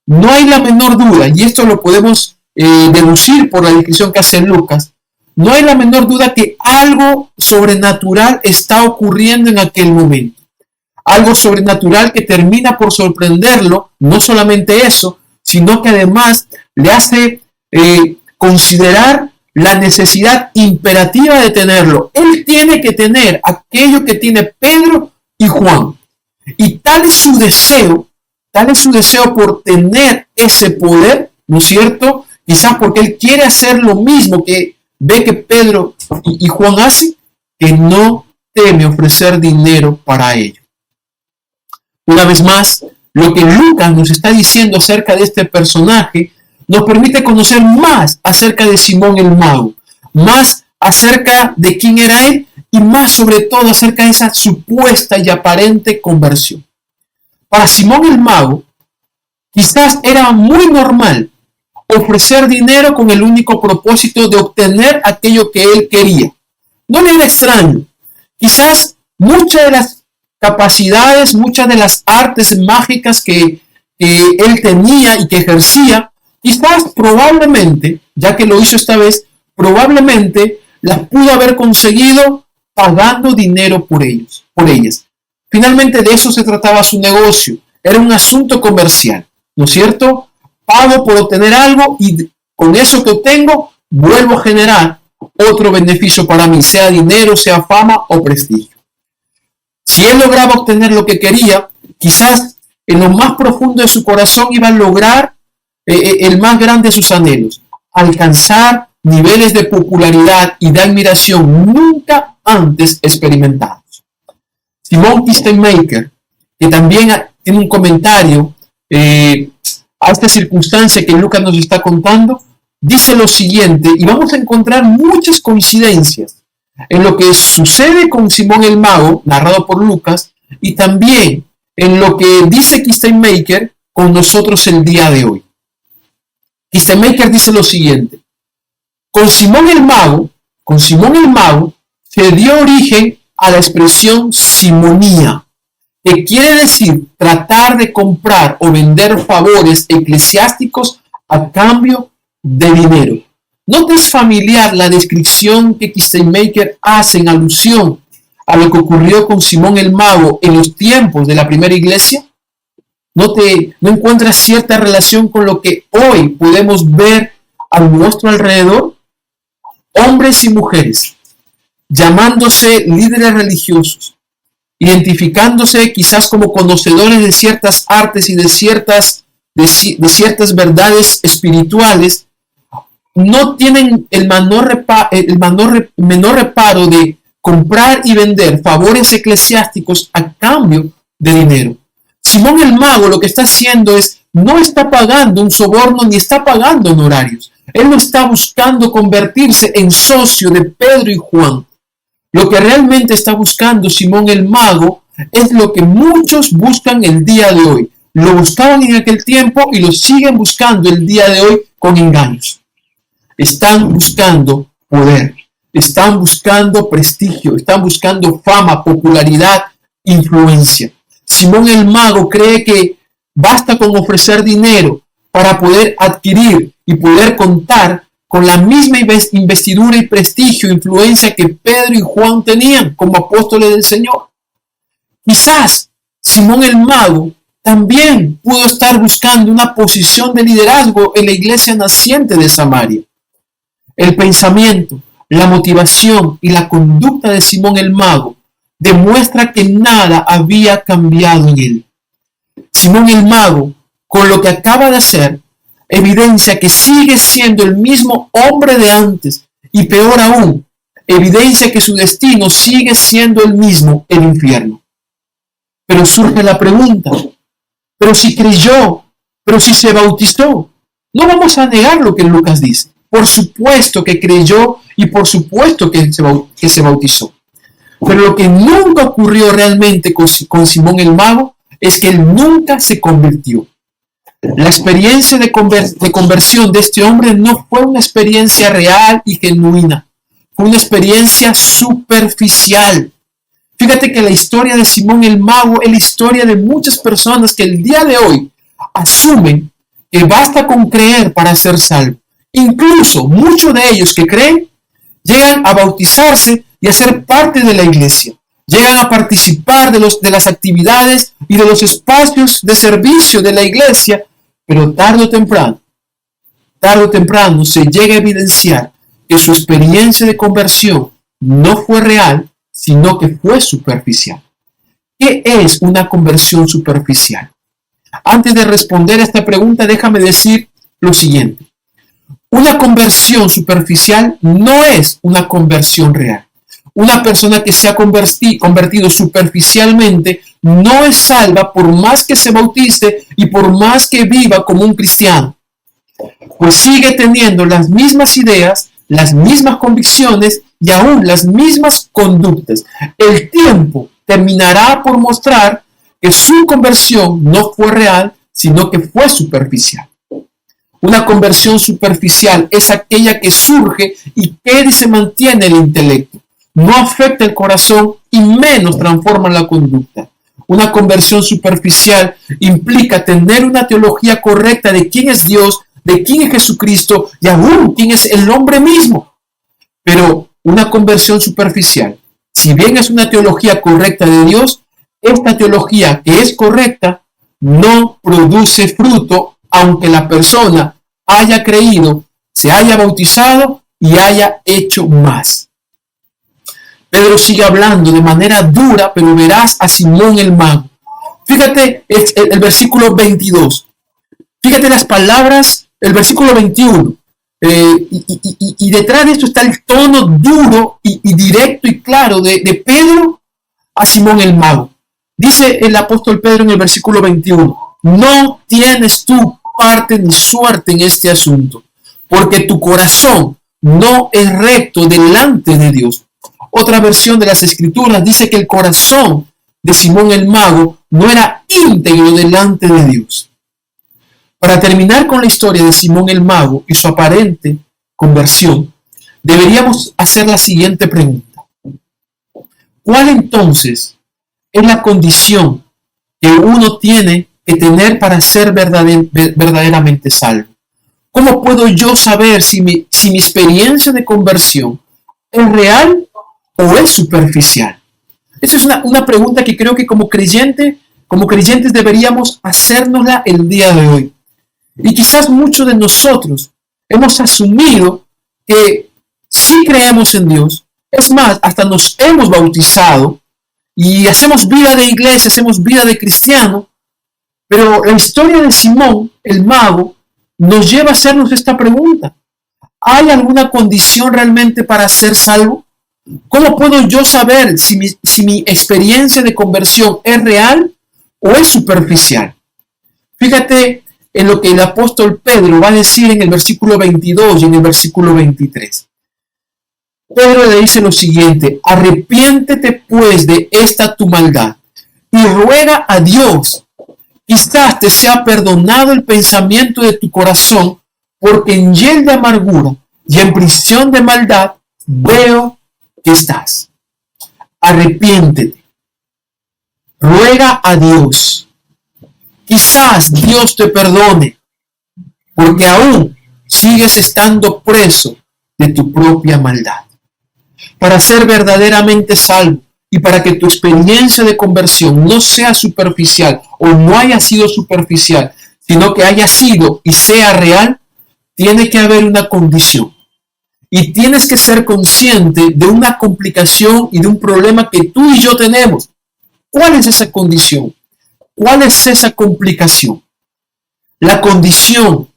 no hay la menor duda, y esto lo podemos deducir por la descripción que hace Lucas, no hay la menor duda que algo sobrenatural está ocurriendo en aquel momento. Algo sobrenatural que termina por sorprenderlo, no solamente eso, sino que además le hace considerar la necesidad imperativa de tenerlo. Él tiene que tener aquello que tiene Pedro y Juan. Y tal es su deseo por tener ese poder, ¿no es cierto?, Quizás porque él quiere hacer lo mismo que ve que Pedro y Juan hacen, que no teme ofrecer dinero para ello. Una vez más, lo que Lucas nos está diciendo acerca de este personaje nos permite conocer más acerca de Simón el Mago, más acerca de quién era él y más sobre todo acerca de esa supuesta y aparente conversión. Para Simón el Mago, quizás era muy normal ofrecer dinero con el único propósito de obtener aquello que él quería. No le era extraño. Quizás muchas de las capacidades, muchas de las artes mágicas que él tenía y que ejercía, quizás probablemente, ya que lo hizo esta vez, probablemente las pudo haber conseguido pagando dinero por ellas. Finalmente de eso se trataba su negocio. Era un asunto comercial, ¿no es cierto? Pago por obtener algo y con eso que obtengo vuelvo a generar otro beneficio para mí, sea dinero, sea fama o prestigio. Si él lograba obtener lo que quería, quizás en lo más profundo de su corazón iba a lograr el más grande de sus anhelos, alcanzar niveles de popularidad y de admiración nunca antes experimentados. Simon Kistemaker, que también tiene un comentario a esta circunstancia que Lucas nos está contando, dice lo siguiente, y vamos a encontrar muchas coincidencias en lo que sucede con Simón el Mago, narrado por Lucas, y también en lo que dice Kistemaker con nosotros el día de hoy. Kistemaker dice lo siguiente, con Simón el Mago se dio origen a la expresión simonía, que quiere decir tratar de comprar o vender favores eclesiásticos a cambio de dinero. ¿No te es familiar la descripción que Kistemaker hace en alusión a lo que ocurrió con Simón el Mago en los tiempos de la primera iglesia? ¿No encuentras cierta relación con lo que hoy podemos ver a nuestro alrededor? Hombres y mujeres, llamándose líderes religiosos, identificándose quizás como conocedores de ciertas artes y de ciertas verdades espirituales, no tienen el menor reparo de comprar y vender favores eclesiásticos a cambio de dinero. Simón el Mago lo que está haciendo es, no está pagando un soborno ni está pagando honorarios. Él no está buscando convertirse en socio de Pedro y Juan. Lo que realmente está buscando Simón el Mago es lo que muchos buscan el día de hoy. Lo buscaban en aquel tiempo y lo siguen buscando el día de hoy con engaños. Están buscando poder, están buscando prestigio, están buscando fama, popularidad, influencia. Simón el Mago cree que basta con ofrecer dinero para poder adquirir y poder contar con la misma investidura y prestigio e influencia que Pedro y Juan tenían como apóstoles del Señor. Quizás Simón el Mago también pudo estar buscando una posición de liderazgo en la iglesia naciente de Samaria. El pensamiento, la motivación y la conducta de Simón el Mago demuestra que nada había cambiado en él. Simón el Mago, con lo que acaba de hacer, evidencia que sigue siendo el mismo hombre de antes y peor aún, evidencia que su destino sigue siendo el mismo, el infierno. Pero surge la pregunta, pero si creyó, pero si se bautizó, no vamos a negar lo que Lucas dice. Por supuesto que creyó y por supuesto que se bautizó. Pero lo que nunca ocurrió realmente con Simón el Mago es que él nunca se convirtió. La experiencia de conversión de este hombre no fue una experiencia real y genuina. Fue una experiencia superficial. Fíjate que la historia de Simón el Mago es la historia de muchas personas que el día de hoy asumen que basta con creer para ser salvo. Incluso muchos de ellos que creen llegan a bautizarse y a ser parte de la iglesia. Llegan a participar de las actividades y de los espacios de servicio de la iglesia, pero tarde o temprano se llega a evidenciar que su experiencia de conversión no fue real, sino que fue superficial. ¿Qué es una conversión superficial? Antes de responder a esta pregunta, déjame decir lo siguiente. Una conversión superficial no es una conversión real. Una persona que se ha convertido superficialmente no es salva por más que se bautice y por más que viva como un cristiano. Pues sigue teniendo las mismas ideas, las mismas convicciones y aún las mismas conductas. El tiempo terminará por mostrar que su conversión no fue real, sino que fue superficial. Una conversión superficial es aquella que surge y queda y se mantiene el intelecto. No afecta el corazón y menos transforma la conducta. Una conversión superficial implica tener una teología correcta de quién es Dios, de quién es Jesucristo y aún quién es el hombre mismo. Pero una conversión superficial, si bien es una teología correcta de Dios, esta teología que es correcta no produce fruto, aunque la persona haya creído, se haya bautizado y haya hecho más. Pedro sigue hablando de manera dura, pero verás a Simón el mago. Fíjate el versículo 22. Fíjate las palabras, el versículo 21. Y detrás de esto está el tono duro y directo y claro de Pedro a Simón el mago. Dice el apóstol Pedro en el versículo 21, no tienes tú parte ni suerte en este asunto, porque tu corazón no es recto delante de Dios. Otra versión de las Escrituras dice que el corazón de Simón el mago no era íntegro delante de Dios. Para terminar con la historia de Simón el mago y su aparente conversión, deberíamos hacer la siguiente pregunta. ¿Cuál entonces es la condición que uno tiene que tener para ser verdaderamente salvo? ¿Cómo puedo yo saber si mi experiencia de conversión es real o es superficial? Esa es una pregunta que creo que como creyentes deberíamos hacérnosla el día de hoy. Y quizás muchos de nosotros hemos asumido que sí creemos en Dios. Es más, hasta nos hemos bautizado y hacemos vida de iglesia, hacemos vida de cristiano. Pero la historia de Simón, el mago, nos lleva a hacernos esta pregunta. ¿Hay alguna condición realmente para ser salvo? ¿Cómo puedo yo saber si mi experiencia de conversión es real o es superficial? Fíjate en lo que el apóstol Pedro va a decir en el versículo 22 y en el versículo 23. Pedro le dice lo siguiente: arrepiéntete pues de esta tu maldad y ruega a Dios. Quizás te sea perdonado el pensamiento de tu corazón, porque en hiel de amargura y en prisión de maldad veo que estás. Arrepiéntete. Ruega a Dios. Quizás Dios te perdone, porque aún sigues estando preso de tu propia maldad. Para ser verdaderamente salvo y para que tu experiencia de conversión no sea superficial o no haya sido superficial, sino que haya sido y sea real, tiene que haber una condición. Y tienes que ser consciente de una complicación y de un problema que tú y yo tenemos. ¿Cuál es esa condición? ¿Cuál es esa complicación? La condición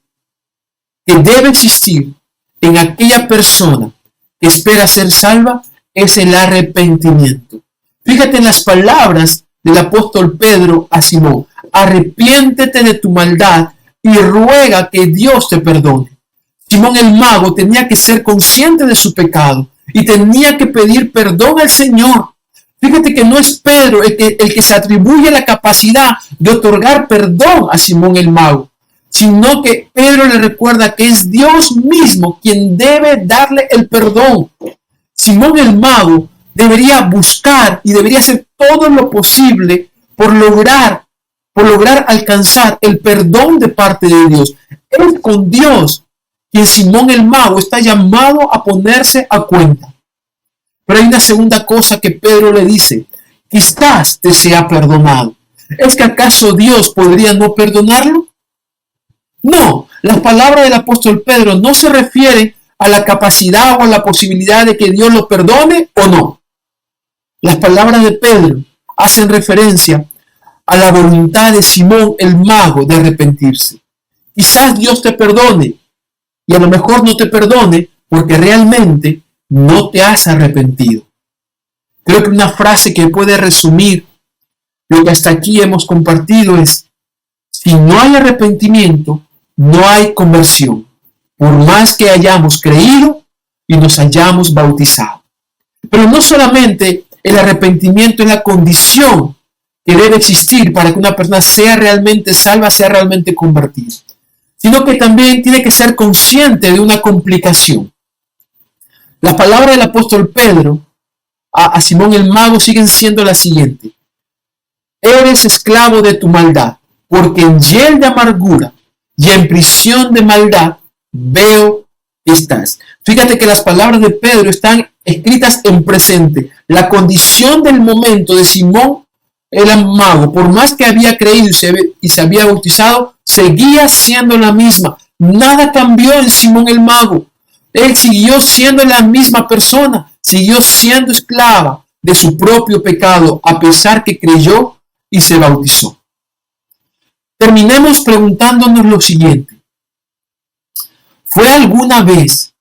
que debe existir en aquella persona que espera ser salva es el arrepentimiento. Fíjate en las palabras del apóstol Pedro a Simón: arrepiéntete de tu maldad y ruega que Dios te perdone. Simón el mago tenía que ser consciente de su pecado y tenía que pedir perdón al Señor. Fíjate que no es Pedro el que se atribuye la capacidad de otorgar perdón a Simón el mago, sino que Pedro le recuerda que es Dios mismo quien debe darle el perdón. Simón el mago debería buscar y debería hacer todo lo posible por lograr alcanzar el perdón de parte de Dios. Es con Dios quien Simón el mago está llamado a ponerse a cuenta. Pero hay una segunda cosa que Pedro le dice: quizás te sea perdonado. ¿Es que acaso Dios podría no perdonarlo? No, las palabras del apóstol Pedro no se refieren a la capacidad o a la posibilidad de que Dios lo perdone o no. Las palabras de Pedro hacen referencia a la voluntad de Simón el mago de arrepentirse. Quizás Dios te perdone, y a lo mejor no te perdone porque realmente no te has arrepentido. Creo que una frase que puede resumir lo que hasta aquí hemos compartido es: si no hay arrepentimiento, no hay conversión, por más que hayamos creído y nos hayamos bautizado. Pero no solamente el arrepentimiento es la condición que debe existir para que una persona sea realmente salva, sea realmente convertida, sino que también tiene que ser consciente de una complicación. Las palabras del apóstol Pedro a Simón el mago siguen siendo las siguientes: eres esclavo de tu maldad, porque en hiel de amargura y en prisión de maldad veo que estás. Fíjate que las palabras de Pedro están escritas en presente. La condición del momento de Simón el mago, por más que había creído y se había bautizado, seguía siendo la misma. Nada cambió en Simón el mago. Él siguió siendo la misma persona, siguió siendo esclava de su propio pecado, a pesar que creyó y se bautizó. Terminemos preguntándonos lo siguiente: ¿fue alguna vez,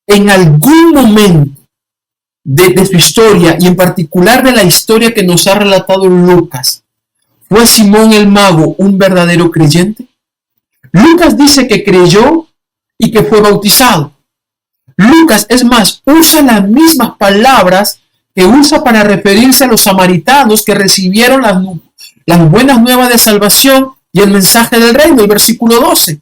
en algún momento de su historia, y en particular de la historia que nos ha relatado Lucas, fue Simón el mago un verdadero creyente? Lucas dice que creyó y que fue bautizado. Lucas, es más, usa las mismas palabras que usa para referirse a los samaritanos que recibieron las buenas nuevas de salvación y el mensaje del reino, el versículo 12.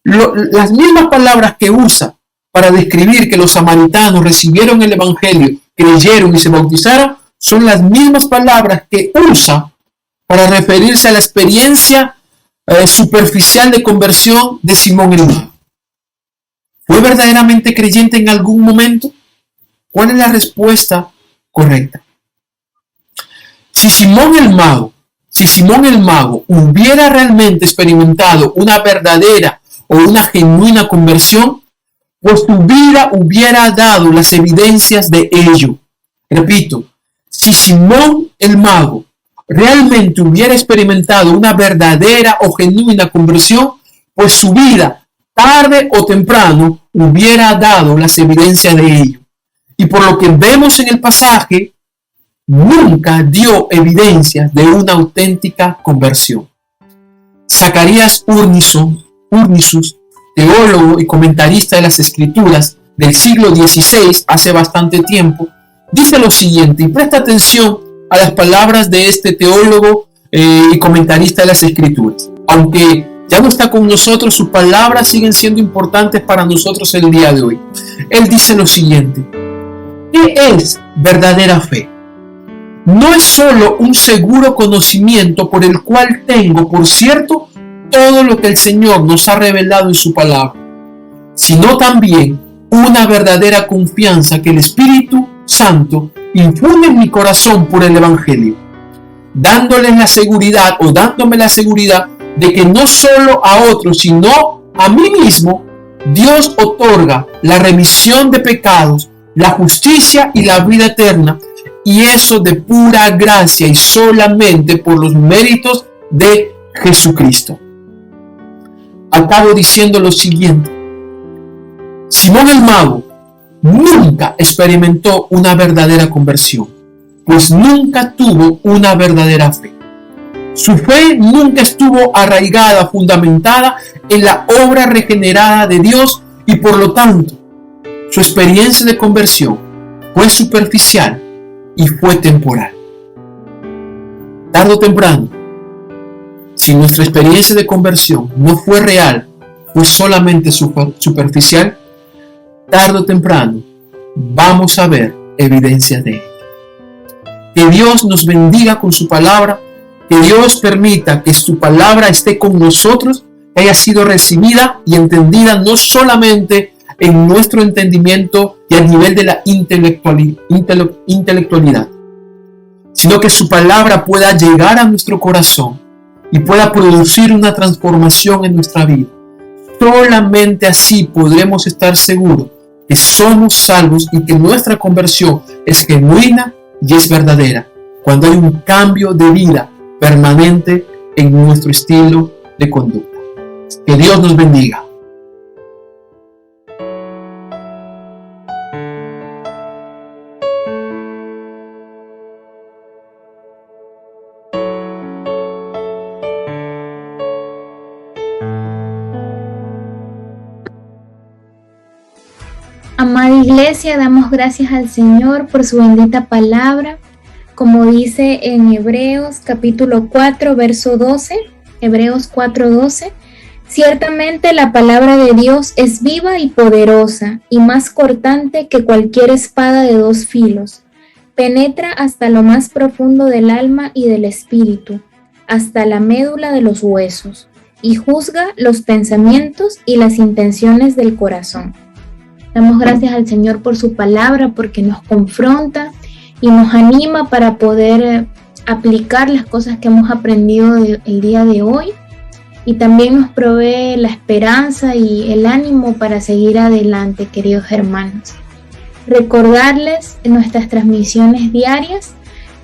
Las mismas palabras que usa para describir que los samaritanos recibieron el evangelio, creyeron y se bautizaron, son las mismas palabras que usa para referirse a la experiencia superficial de conversión de Simón el mago. ¿Fue verdaderamente creyente en algún momento? ¿Cuál es la respuesta correcta? Si Simón el mago hubiera realmente experimentado una verdadera o una genuina conversión, pues su vida hubiera dado las evidencias de ello. Repito, si Simón el mago realmente hubiera experimentado una verdadera o genuina conversión, pues su vida, tarde o temprano, hubiera dado las evidencias de ello. Y por lo que vemos en el pasaje, nunca dio evidencias de una auténtica conversión. Zacarías Urnisus, teólogo y comentarista de las Escrituras del siglo XVI, hace bastante tiempo, dice lo siguiente, y presta atención a las palabras de este teólogo y comentarista de las Escrituras. Aunque ya no está con nosotros, sus palabras siguen siendo importantes para nosotros el día de hoy. Él dice lo siguiente: ¿qué es verdadera fe? No es solo un seguro conocimiento por el cual tengo, por cierto, todo lo que el Señor nos ha revelado en su palabra, sino también una verdadera confianza que el Espíritu Santo infunde en mi corazón por el Evangelio, dándome la seguridad de que no solo a otros, sino a mí mismo, Dios otorga la remisión de pecados, la justicia y la vida eterna, y eso de pura gracia y solamente por los méritos de Jesucristo. Acabo diciendo lo siguiente: Simón el mago nunca experimentó una verdadera conversión, pues nunca tuvo una verdadera fe. Su fe nunca estuvo arraigada, fundamentada en la obra regenerada de Dios, y por lo tanto, su experiencia de conversión fue superficial y fue temporal. Tarde o temprano, si nuestra experiencia de conversión no fue real, fue solamente superficial, tarde o temprano vamos a ver evidencia de ello. Que Dios nos bendiga con su palabra, que Dios permita que su palabra esté con nosotros, que haya sido recibida y entendida no solamente en nuestro entendimiento y a nivel de la intelectualidad, sino que su palabra pueda llegar a nuestro corazón y pueda producir una transformación en nuestra vida. Solamente así podremos estar seguros que somos salvos y que nuestra conversión es genuina y es verdadera, cuando hay un cambio de vida permanente en nuestro estilo de conducta. Que Dios nos bendiga. Amada Iglesia, damos gracias al Señor por su bendita palabra, como dice en Hebreos capítulo 4, verso 12, Hebreos 4:12. Ciertamente la palabra de Dios es viva y poderosa, y más cortante que cualquier espada de dos filos. Penetra hasta lo más profundo del alma y del espíritu, hasta la médula de los huesos, y juzga los pensamientos y las intenciones del corazón. Damos gracias al Señor por su palabra, porque nos confronta y nos anima para poder aplicar las cosas que hemos aprendido el día de hoy, y también nos provee la esperanza y el ánimo para seguir adelante, queridos hermanos. Recordarles nuestras transmisiones diarias.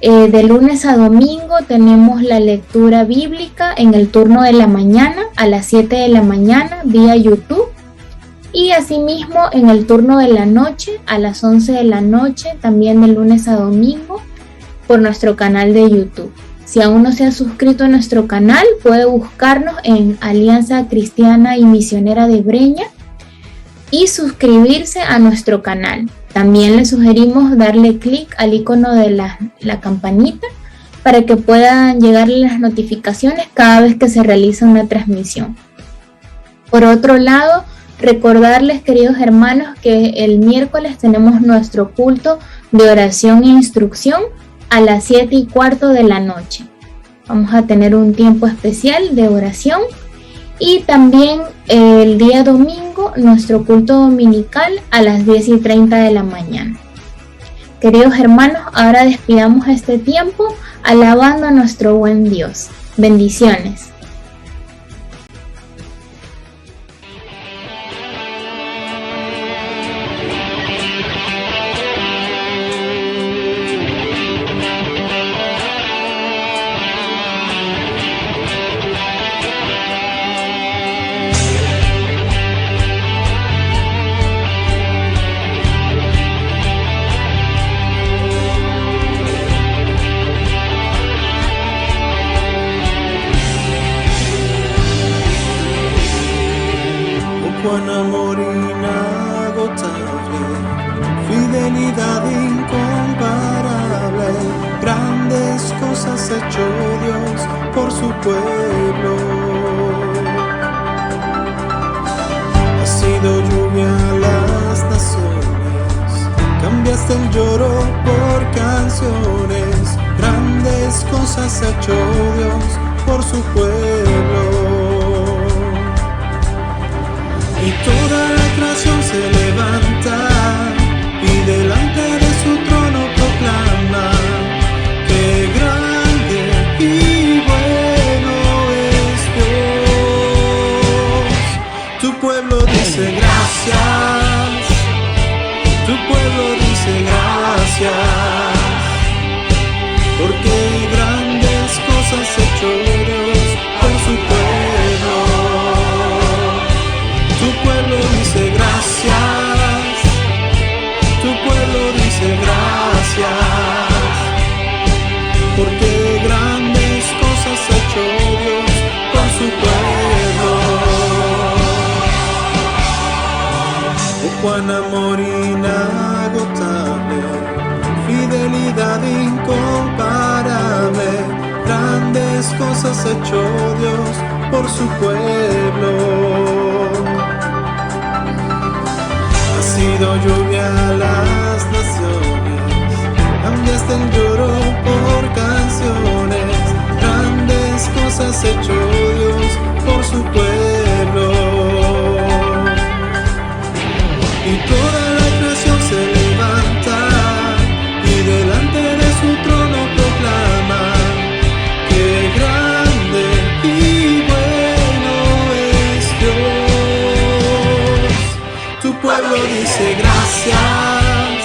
De lunes a domingo tenemos la lectura bíblica en el turno de la mañana a las 7 de la mañana vía YouTube, y asimismo en el turno de la noche a las 11 de la noche, también de lunes a domingo, por nuestro canal de YouTube. Si aún no se ha suscrito a nuestro canal, puede buscarnos en Alianza Cristiana y Misionera de Breña y suscribirse a nuestro canal. También le sugerimos darle clic al icono de la campanita para que puedan llegarle las notificaciones cada vez que se realiza una transmisión. Por otro lado, recordarles, queridos hermanos, que el miércoles tenemos nuestro culto de oración e instrucción a las 7:15 de la noche. Vamos a tener un tiempo especial de oración, y también el día domingo nuestro culto dominical a las 10:30 de la mañana. Queridos hermanos, ahora despidamos este tiempo alabando a nuestro buen Dios. Bendiciones. Cuán amor inagotable, fidelidad incomparable, grandes cosas ha hecho Dios por su pueblo. Ha sido lluvia a las naciones, cambiaste el lloro por canciones, grandes cosas ha hecho Dios por su pueblo. Y toda la creación se levanta y delante de su trono proclama que grande y bueno es Dios. Tu pueblo dice gracias, tu pueblo dice gracias, porque grandes cosas ha hecho Dios por su pueblo. Tu pueblo dice gracias, tu pueblo dice gracias, porque grandes cosas ha hecho Dios por su pueblo. Oh, cuán amor inagotable, fidelidad incomparable, grandes cosas ha hecho Dios por su pueblo. Ha sido lluvia a las naciones, cambiaste el lloro por canciones, grandes cosas ha hecho Dios por su pueblo. Y toda la creación se levanta y delante de su trono proclama que grande y bueno es Dios. Tu pueblo dice gracias,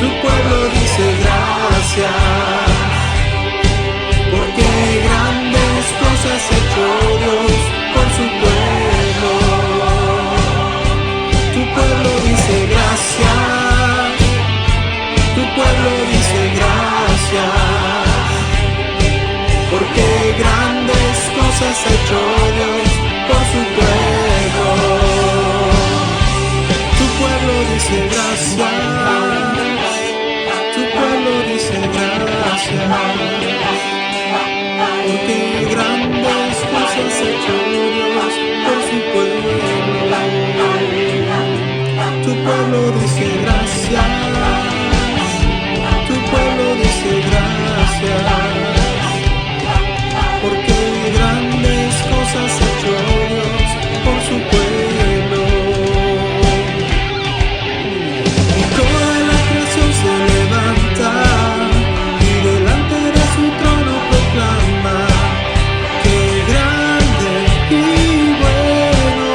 tu pueblo dice gracias, porque grandes cosas ha hecho Dios por su pueblo. Tu pueblo dice gracias, tu pueblo dice gracias, porque grandes cosas ha hecho Dios por su pueblo. Tu pueblo dice gracias, tu pueblo dice gracias, porque grandes cosas ha hecho Dios por su pueblo. Tu pueblo dice gracias, tu pueblo dice gracias, porque grandes cosas ha hecho Dios por su pueblo. Y toda la creación se levanta y delante de su trono proclama que grande y bueno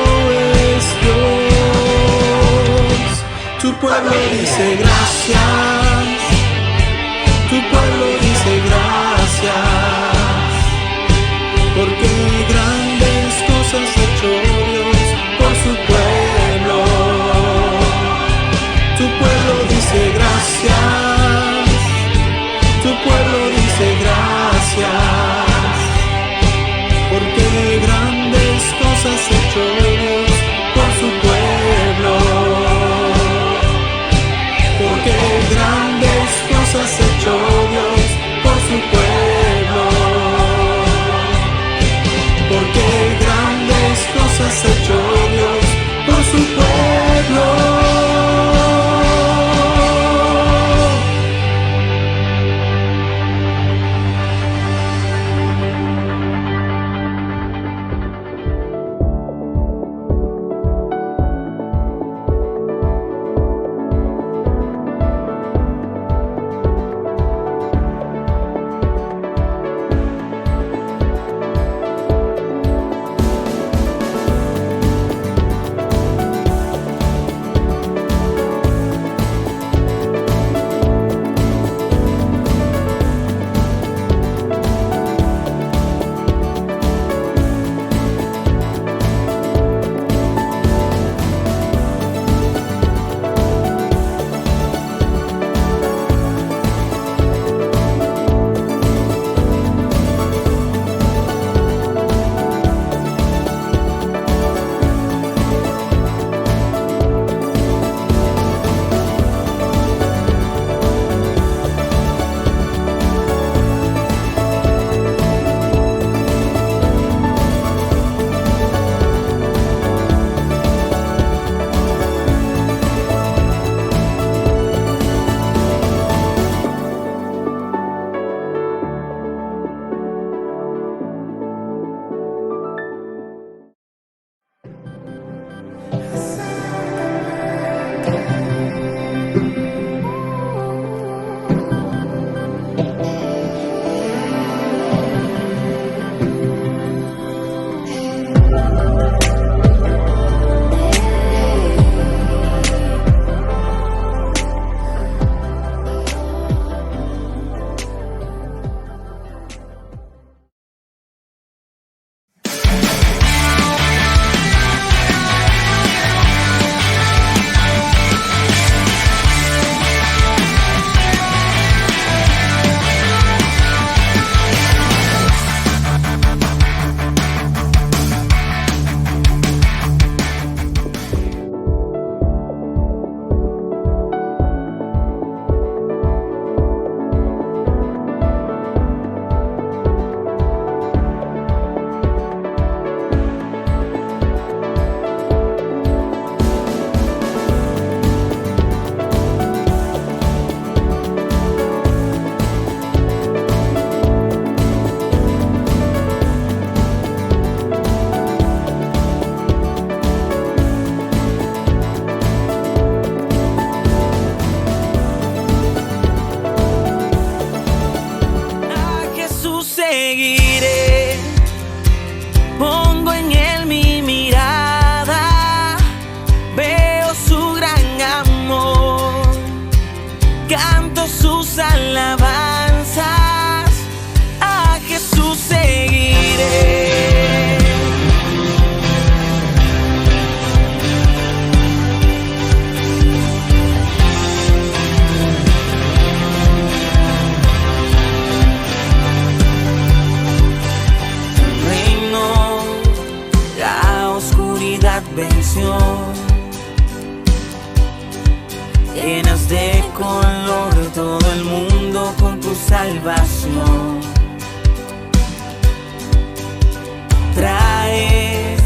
es Dios. Tu pueblo dice gracias, tu pueblo dice gracias, porque grandes cosas ha hecho Dios por su pueblo. Tu pueblo dice gracias, tu pueblo dice gracias, porque grandes cosas ha hecho Dios por su pueblo. Porque grandes cosas ha hecho Dios por su pueblo. llenas de color todo el mundo con tu salvación. Traes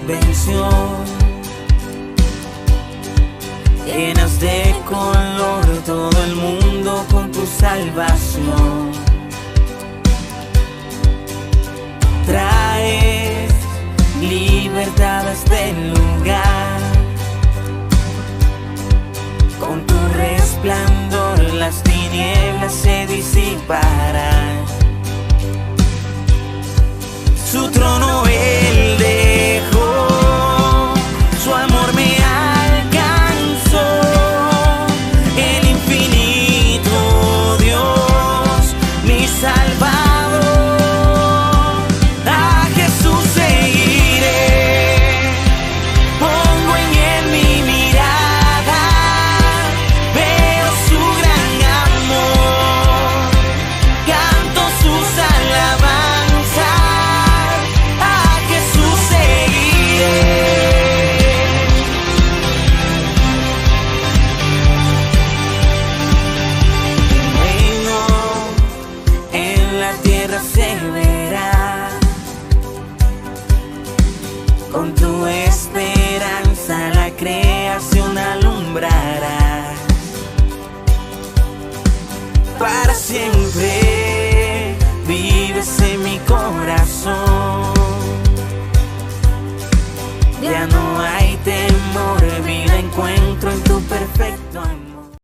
venció, llenas de color todo el mundo con tu salvación. Traes libertad a este lugar, con tu resplandor las tinieblas se disiparán. Su trono él dejó, su amor me alcanzó, el infinito Dios, mi Salvador. A Jesús seguiré, pongo en él mi mirada, veo su gran amor, canto sus alabanzas. Se verá, con tu esperanza la creación alumbrará. Para siempre vives en mi corazón, ya no hay temor, vida encuentro en tu perfecto amor.